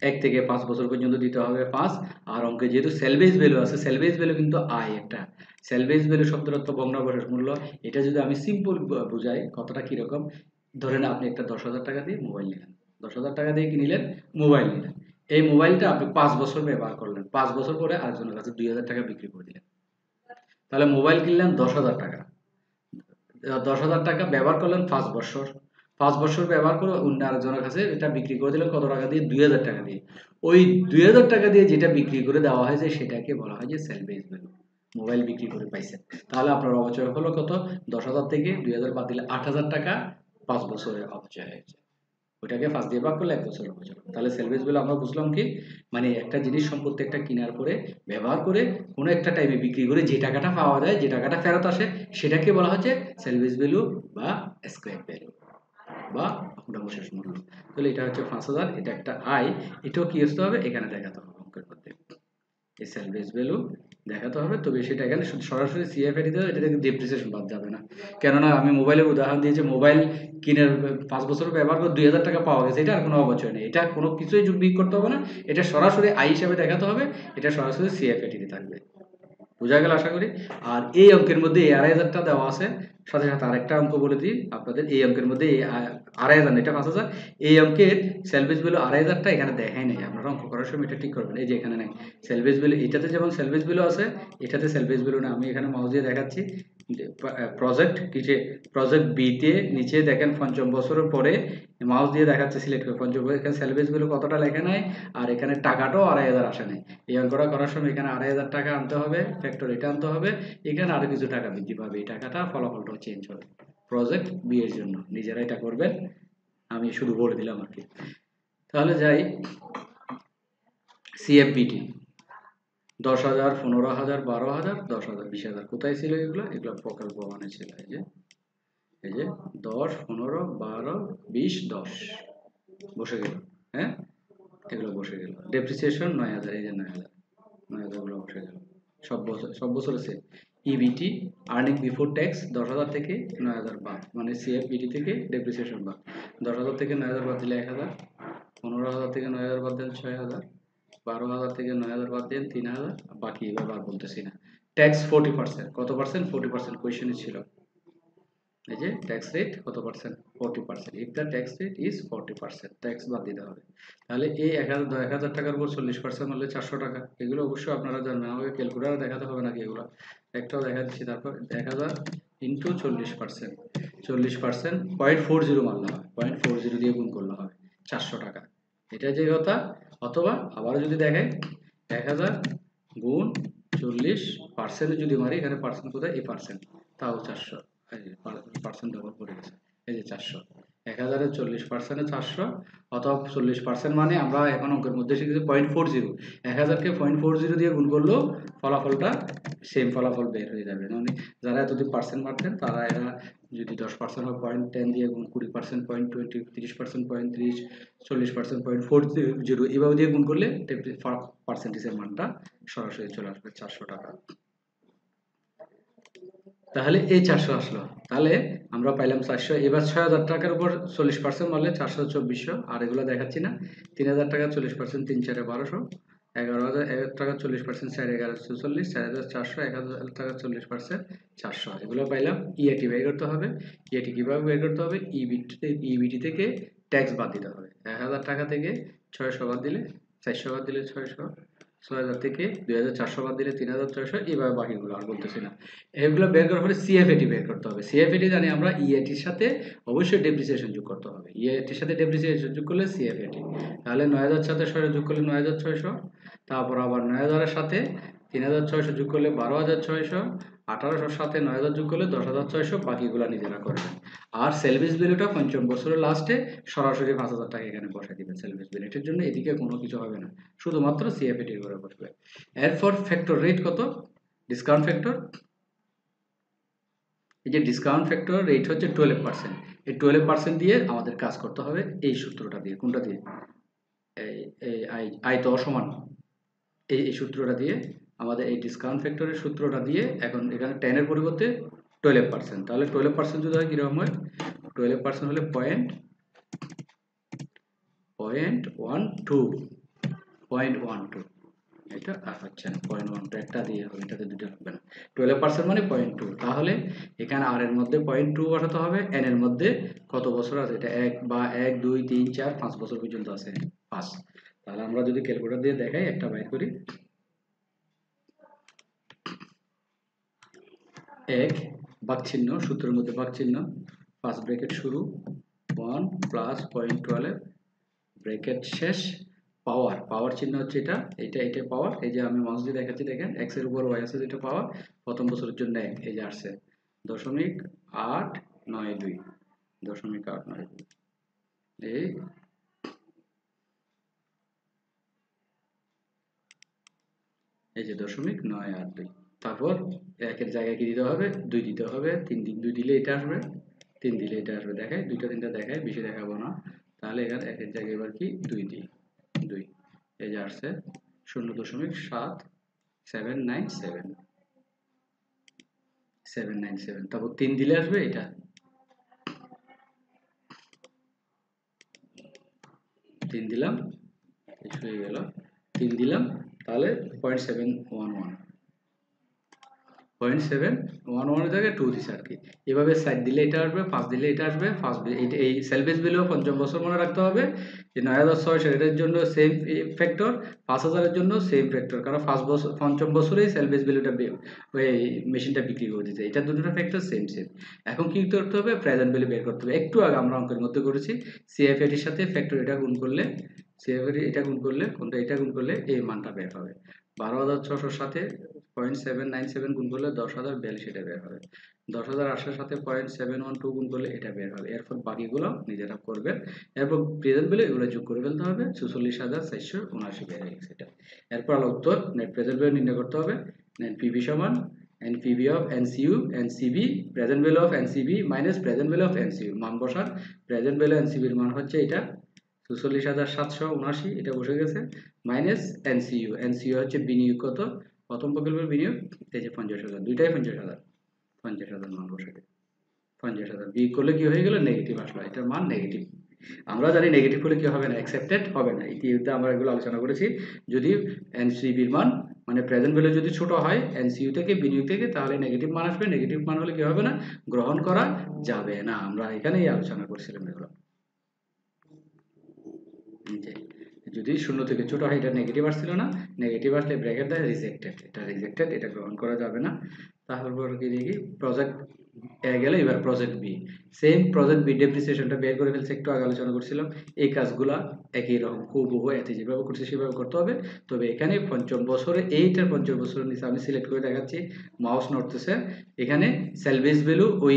1 থেকে 5 বছর পর্যন্ত দিতে হবে 5। আর অঙ্কে যেহেতু সেলভেজ ভ্যালু আছে, সেলভেজ ভ্যালু কিন্তু আয় একটা। সেলভেজ ভ্যালু শব্দের অর্থ ভগ্নাবশেষ মূল্য। এটা যদি আমি সিম্পল বুঝাই কথাটা কিরকম, ধরেন আপনি একটা 10,000 টাকা দিয়ে মোবাইল নিলেন, 10,000 টাকা দিয়ে কি নিলেন, মোবাইল নিলেন। এই মোবাইলটা আপনি 5 বছর ব্যবহার করলেন, 5 বছর পরে আরেকজনের কাছে 2,000 টাকা বিক্রি করে দিলেন। তাহলে মোবাইল কিনলেন 10,000 টাকা, 10,000 টাকা ব্যবহার করলেন 5 বছর, 5 বছর ব্যবহার করে অন্য আরেকজনের কাছে এটা বিক্রি করে দিলেন কত টাকা দিয়ে, 2,000 টাকা দিয়ে। ওই 2,000 টাকা দিয়ে যেটা বিক্রি করে দেওয়া হয়েছে সেটাকে বলা হয় যে সেলভেজ ভ্যালু। মোবাইল বিক্রি করে পাইছেন, তাহলে আপনার অপচয় হলো কত, 10,000 থেকে 2,000 বাদ দিলে 8,000 টাকা 5 বছরে অপচয় হয়েছে। ওইটাকে 5 দিয়ে ভাগ করলে 1 বছর অপচয়। তাহলে সেলভেজ ভ্যালু আমরা বুঝলাম কি, মানে একটা জিনিস সম্পত্তি একটা কেনার পরে ব্যবহার করে কোনো একটা টাইমে বিক্রি করে যে টাকাটা পাওয়া যায়, যে টাকাটা ফেরত আসে, সেটাকে বলা হচ্ছে সেলভেজ ভ্যালু বা স্ক্র্যাপ ভ্যালু বা ভগ্নাবশেষ মূল্য। তাহলে এটা হচ্ছে 5,000, এটা একটা আয়। এটাও কি আসতে হবে, এখানে দেখাতে হবে অঙ্কের মধ্যে। এই সেলভেজ ভ্যালু দেখাতে হবে, তবে সেটা এখানে সরাসরি সিএফএ দিতে হবে, এটা থেকে ডেপ্রিসিয়েশন বাদ যাবে না। কেননা আমি মোবাইলের উদাহরণ দিয়েছি, মোবাইল কিনে 5 বছর ব্যবহার করে 2,000 টাকা পাওয়া গেছে, এটা আর কোনো অবচয় নেই, এটা কোনো কিছুই যোগ বিয়োগ করতে হবে না, এটা সরাসরি আয় হিসাবে দেখাতে হবে, এটা সরাসরি সিএফএ টিতে থাকবে। বোঝা গেল আশা করি। আর এই অঙ্কের মধ্যে এই 2,500টা দেওয়া আছে, সাথে সাথে আরেকটা অঙ্ক বলে দিই আপনাদের। এই অঙ্কের মধ্যে এই 2,500 এটা 5,000, এই অঙ্কের সেলভেজ ভ্যালু 2,500টা এখানে দেখাই নাই। আপনারা অঙ্ক করার সময় এটা ঠিক করবেন। এই যে এখানে নাই সেলভেজ ভ্যালু, এটাতে যেমন সেলভেজ ভ্যালু আছে, এটাতে সেলভেজ ভ্যালু না। আমি এখানে মাউস দিয়ে দেখাচ্ছি, প্রজেক্ট কিসে, প্রজেক্ট বিতে নিচে দেখেন পঞ্চম বছরের পরে মাউস দিয়ে দেখাচ্ছে সিলেক্ট করে পঞ্চম, এখানে সেলভেজ ভ্যালু কতটা লেখা নাই, আর এখানে টাকাটাও 2,500 আসে নাই। এই অঙ্কটা করার সময় এখানে 2,500 টাকা আনতে হবে, ফ্যাক্টর এটা আনতে হবে, এখানে আরো কিছু টাকা বৃদ্ধি পাবে, এই টাকাটা ফলাফলটাও চেঞ্জ হবে। প্রজেক্ট বি এর জন্য নিজেরা এটা করবেন, আমি শুধু বলে দিলাম আর কি। তাহলে যাই সিএফবিটি, 10,000, 15,000, 12,000, 10,000, 20,000, কোথায় ছিল এগুলো, এগুলো প্রকল্প মানে ছিল এই যে 10, 15, 12, 20, 10 বসে গেল। হ্যাঁ, এগুলো বসে গেল। ডেপ্রিসিয়েশন 9,000, এই যে 9,000 গুলো বসে গেল। সব বছর আছে। ইবিটি, আর্নিং বিফোর ট্যাক্স, 10,000 থেকে 9,000 বাদ, মানে সিএফবিটি থেকে ডেপ্রিসিয়েশন বাদ। 10,000 থেকে 9,000 বাদ দিলে 1,000, 15,000 থেকে 9,000 বাদ দেন 6,000, 12,000 থেকে 9,000 বাদ দেন 3,000, বাকি এবার বার বলতেছি না। ট্যাক্স 40%, কত পার্সেন্ট, 40% কোয়েশ্চেনে ছিল। এই যে ট্যাক্স রেট কত percent, 40%। If the tax rate is 40%, tax বাদ দিতে হবে। তাহলে এই 1,000 টাকার উপর 40% হলে 400 টাকা। এগুলো অবশ্যই আপনারা জানবেন, আমাকে ক্যালকুলেটার দেখাতে হবে নাকি, এগুলো একটাও দেখা দিচ্ছি। তারপর 1,000 ইন্টু 40%, 40% 0.40 মারলে হয়, 0.40 দিয়ে গুণ করলে হবে 400 টাকা। এটা যে কথা। অথবা আবারও যদি দেখেন 1,000 গুণ 40% যদি মারি, এখানে পার্সেন্ট কোথায়, এই পার্সেন্ট, তাও 400, পার্সেন্ট ব্যবহার করে গেছে, এই যে 400। 1,000-এর 40%-এ 400, অথবা 40% মানে আমরা এখন অঙ্কের মধ্যে শিখেছি 0.40। 1,000-কে 0.40 দিয়ে গুণ করলেও ফলাফলটা সেম ফলাফল বের হয়ে যাবে। মানে যারা এতদিন পার্সেন্ট মারতেন, তারা এরা যদি 10% হয় 0.10 দিয়ে গুণ, 20% 0.20, 30% 0.30, 40% 0.40, এভাবে দিয়ে গুণ করলে পার্সেন্টেজের মানটা সরাসরি চলে আসবে 400 টাকা। তাহলে এই 400 আসলো। তাহলে আমরা পাইলাম 400। এবার 6,000 টাকার উপর 40% মারলে 42400, আর এগুলো দেখাচ্ছি না। 3,000 টাকা 40%, 3 4 1200, 11,000 টাকা 40%, 4 1140, 4,400, 1,000 টাকা 40%, 400। এগুলো পাইলাম। ইএটি বের করতে হবে। ইএটি কিভাবে বের করতে হবে, ইবিটি থেকে ট্যাক্স বাদ দিতে হবে। 1,000 টাকা থেকে 600 বাদ দিলে, 400 বাদ দিলে 600, 6,000 থেকে 2,400 বাদ দিলে 3,600, এইভাবে বাকিগুলো আর বলতেছি না। এগুলো বের করার পরে সিএফএটি বের করতে হবে। সিএফএটি জানি আমরা, ইএটির সাথে অবশ্যই ডেপ্রিসিয়েশন যোগ করতে হবে। ইএটির সাথে ডেপ্রিসিয়েশন যোগ করলে সিএফএটি। তাহলে 9,000 সাথে 600 যোগ করলে 9,600, তারপর আবার 9,000 এর সাথে 3,600 যোগ করলে 12,600, 1800 সাথে 9000 যোগ করলে 10,600, বাকিগুলো নিজেরা করবেন। আর সেলভিস ভ্যালুটা পঞ্চম বছরের লাস্টে সরাসরি 5000 টাকা এখানে বসাই দিবেন সেলভিস ভ্যালুটার জন্য, এদিকে কোনো কিছু হবে না, শুধুমাত্র সিএফএটি করে বসবে। এরপর ফ্যাক্টর রেট কত, ডিসকাউন্ট ফ্যাক্টর, এই যে ডিসকাউন্ট ফ্যাক্টর রেট হচ্ছে 12%। এই 12% দিয়ে আমাদের কাজ করতে হবে এই সূত্রটা দিয়ে, কোনটা দিয়ে, আই তো অসমান, এই সূত্রটা দিয়ে, আমাদের এই ডিসকাউন্ট ফ্যাক্টরের সূত্রটা দিয়ে। এখন এখানে 10 এর পরিবর্তে 12%, তাহলে 12% যদি হয় কিরকম হয়, 12% হলে 0.12, এটা আর হচ্ছে না, 0.12 একটা দিয়ে হবে, এটাতে দুটো হবে না, 12% মানে 0.2। তাহলে এখানে আর এর মধ্যে 0.2 বসাতে হবে, এন এর মধ্যে কত বছর আছে, এটা 1 বা 1 2 3 4 5 বছর পর্যন্ত আছে 5। তাহলে আমরা যদি ক্যালকুলেটর দিয়ে দেখাই, একটা বাইর করি, 1 ভাগ চিহ্ন, সূত্রের মধ্যে ভাগ চিহ্ন, 5 ব্র্যাকেট শুরু, 1 প্লাস 0.12 ব্র্যাকেট শেষ, পাওয়ার চিহ্ন হচ্ছে এটা পাওয়ার, এই যে আমি মাউস দিয়ে দেখাচ্ছি দেখেন, x এর উপর y আছে যেটা পাওয়ার, প্রথম বছরের জন্য 1, এই যে আসছে 0.892, 0.892, এই যে 0.982। তারপর 1 এর জায়গায় কি দিতে হবে, 2 দিতে হবে, 2 দিলে এটা আসবে, 3 দিলে এটা আসবে, দেখায় 2টা 3টা দেখায়, বেশি দেখাবো না। তাহলে এখানে 1 এর জায়গায় এবার কি 2 দিই, 2, এই যে আসছে 0.797, তারপর 3 দিলে আসবে এটা, 3 দিলাম, হয়ে গেল, 3 দিলাম, তাহলে 0.711 এর জায়গায় 2 দিছে আর কি। এভাবে 7 দিলে এটা আসবে, 5 দিলে এটা আসবে, এই সেলভেজ ভ্যালু পঞ্চম বছর মনে রাখতে হবে যে 9600 এর জন্য সেম ফ্যাক্টর, 5000 এর জন্য সেম ফ্যাক্টর, কারণ পঞ্চম বছরেই সেলভেজ ভ্যালুটা ওই মেশিনটা বিক্রি করে দিয়েছে, এটা দুটো ফ্যাক্টর সেম। এখন কি করতে হবে, প্রেজেন্ট ভ্যালু বের করতে হবে। একটু আগে আমরা অঙ্কের মধ্যে করেছি, সিএফএটি এর সাথে ফ্যাক্টর এটা গুণ করলে, কোনটা এটা গুণ করলে এই মানটা বের হবে। 12600 সাথে 0.797 গুণ করলে 10,042 এটা বের হবে। 10,800 সাথে 0.712 গুণ করলে এটা বের হবে। এরপর বাকিগুলো নিজেরা করবেন। এরপর প্রেজেন্ট ভ্যালু এগুলো যোগ করে ফেলতে হবে, 46,479 বের হয়ে গেছে এটা। এরপর উত্তর নেট প্রেজেন্ট ভ্যালু নির্ণয় করতে হবে। নেট পিভি সমান NPV of NCU NCB present value of NCB minus present value of NCU, মান বসান। প্রেজেন্ট ভ্যালু NCB এর মান হচ্ছে এটা 46,779, এটা বসে গেছে, মাইনাস NCU হচ্ছে বিনিয়োগ কত, প্রথম প্রকল্পের বিনিয়োগ, এই যে 50,000, দুইটাই 50,000 মান বসে গেছে, 50,000 বিয়োগ করলে কি হয়ে গেল, নেগেটিভ আসলো, এটার মান নেগেটিভ। আমরা জানি নেগেটিভ হলে কি হবে না, অ্যাকসেপ্টেড হবে না, ইতিমধ্যে আমরা এগুলো আলোচনা করেছি। যদি এনসিবির মান মানে প্রেজেন্ট ভ্যালু যদি ছোট হয় এনসিইউ থেকে, বিনিয়োগ থেকে, তাহলে নেগেটিভ মান আসবে, নেগেটিভ মান হলে কি হবে না, গ্রহণ করা যাবে না। আমরা এখানেই আলোচনা করছিলাম এগুলো। যদি শূন্য থেকে ছোট হয়, এটা নেগেটিভ আসছিল না, নেগেটিভ আসলে ব্র্যাকেট দেয় রিজেক্টেড, এটা রিজেক্টেড, এটা গ্রহণ করা যাবে না। তারপর কি দেখি, প্রজেক্ট এ গেলে এবার project B, same project B ডেপ্রিসিয়েশনটা বের করে ফেলছে, একটু আগে আলোচনা করছিলাম। এই কাজগুলা একই রকম হুবহু এতে যেভাবে করছে সেভাবে করতে হবে। তবে এখানে পঞ্চম বছরে, এইটার পঞ্চম বছরের নিচে আমি সিলেক্ট করে দেখাচ্ছি, মাউস নড়তেছে, এখানে সেলভেজ ভ্যালু ওই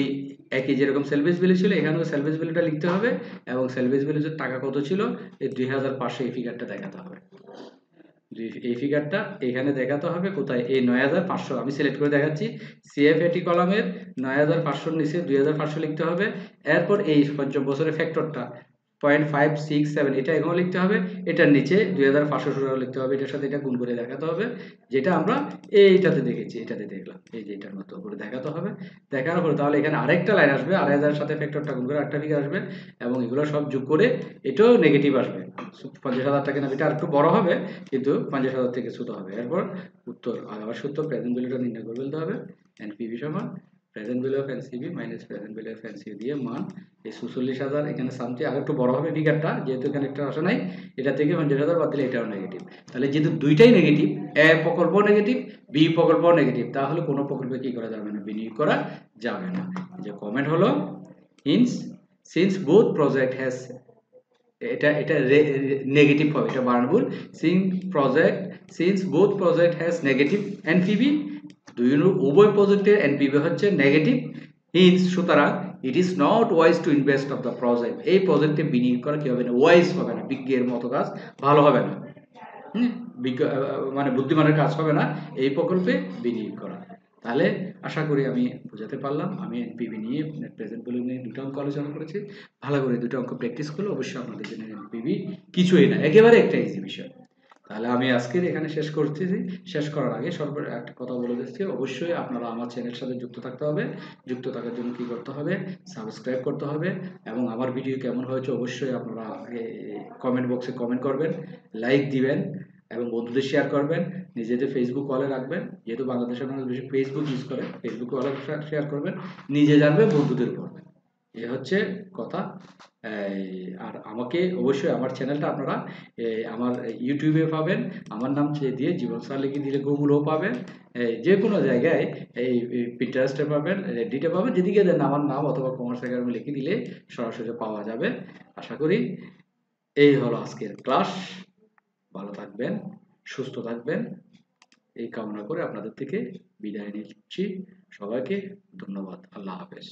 একই, যেরকম সেলভেজ ভ্যালু ছিল এখানেও সেলভেজ ভ্যালুটা লিখতে হবে, এবং সেলভেজ ভ্যালুর টাকা কত ছিল, এই 2500, এই ফিগারটা দেখাতে হবে। এই ফিগারটা এখানে দেখাতে হবে কোথায়, এই 9500 আমি সিলেক্ট করে দেখাচ্ছি, সিএফএটি কলামের 9500 নিচে 2500 লিখতে হবে। এরপর এই পঞ্চম বছরের ফ্যাক্টরটা 0.567 এটা এখানে লিখতে হবে, এটার নিচে 2500 লিখতে হবে, এটার সাথে এটা গুণ করে দেখাতে হবে, যেটা আমরা এইটাতে দেখেছি, এটাতে দেখলাম, এই যে এটার মতো করে দেখাতে হবে। দেখানোর পরে তাহলে এখানে আরেকটা লাইন আসবে, 2,000 সাথে ফ্যাক্টরটা গুণ করে আরেকটা ফিগার আসবে, এবং এগুলো সব যোগ করে এটাও নেগেটিভ আসবে। 50,000 টাকা না, এটা আর একটু বড় হবে কিন্তু 50,000 থেকে ছোট হবে। এরপর উত্তর আবার সূত্র, প্রেজেন্ট ভ্যালুটা নির্ণয় করে ফেলতে হবে। এনপিভি সমান present value of NCB minus present value of NCB দিয়ে মান এই 46,000, এখানে সামথি আর একটু বড় হবে ফিগারটা, যেহেতু এখানে একটা আসে নাই, এটা থেকে 50,000 বাদ দিলে এটাও নেগেটিভ। তাহলে যেহেতু দুইটাই নেগেটিভ, এ প্রকল্প নেগেটিভ, বি প্রকল্প নেগেটিভ, তাহলে কোনো প্রকল্পে কি করা যাবে না, বিনিয়োগ করা যাবে না। যে কমেন্ট হলো, সিন্স বোথ প্রজেক্ট হ্যাজ, এটা নেগেটিভ হবে, এটা বানান ভুল, since both project has negative NPV উভয় প্রজেক্টের এনপিভি হচ্ছে নেগেটিভ। সুতরাং it is not wise to invest of the project. এই প্রজেক্টে বিনিয়োগ করা কি হবে না, ওয়াইজ হবে না, বিজ্ঞের মতো কাজ ভালো হবে না। মানে বুদ্ধিমানের কাজ হবে না এই প্রকল্পে বিনিয়োগ করা। তাহলে আশা করি আমি বোঝাতে পারলাম। আমি এনপিভি নিয়ে নেট প্রেজেন্ট ভ্যালু নিয়ে দুটো অঙ্ক আলোচনা করেছি। ভালো করে দুটো অঙ্ক প্র্যাকটিস করলে অবশ্যই আপনাদের জন্য এনপিভি কিছুই না, একেবারে একটা ইজি বিষয়। তাহলে আমি আজকের এখানে শেষ করতেছি। শেষ করার আগে একটা কথা বলে দিচ্ছি, অবশ্যই আপনারা আমার চ্যানেলের সাথে যুক্ত থাকতে হবে। যুক্ত থাকার জন্য কি করতে হবে, সাবস্ক্রাইব করতে হবে, এবং আমার ভিডিও কেমন হয়েছে অবশ্যই আপনারা কমেন্ট বক্সে কমেন্ট করবেন, লাইক দিবেন এবং বন্ধুদের শেয়ার করবেন, নিজেদের ফেসবুক ওয়ালে রাখবেন, যেহেতু বাংলাদেশের মানুষ বেশি ফেসবুক ইউজ করে, ফেসবুক ওয়ালে শেয়ার করবেন, নিজে জানবেন, বন্ধুদের করবেন। এ হচ্ছে কথা। আর আমাকে অবশ্যই আমার চ্যানেলটা আপনারা আমার ইউটিউবে পাবেন, আমার নাম দিয়ে জীবন স্যার লিখে দিলে গুগলও পাবেন, যে কোনো জায়গায় এই পিন্টারেস্টে পাবেন, রেডিটে পাবেন, যেদিকে দেন আমার নাম অথবা কমার্স একাডেমি লিখে দিলে সরাসরি পাওয়া যাবে। আশা করি এই হলো আজকের ক্লাস। ভালো থাকবেন, সুস্থ থাকবেন, এই কামনা করে আপনাদের থেকে বিদায় নিচ্ছি। সবাইকে ধন্যবাদ। আল্লাহ হাফেজ।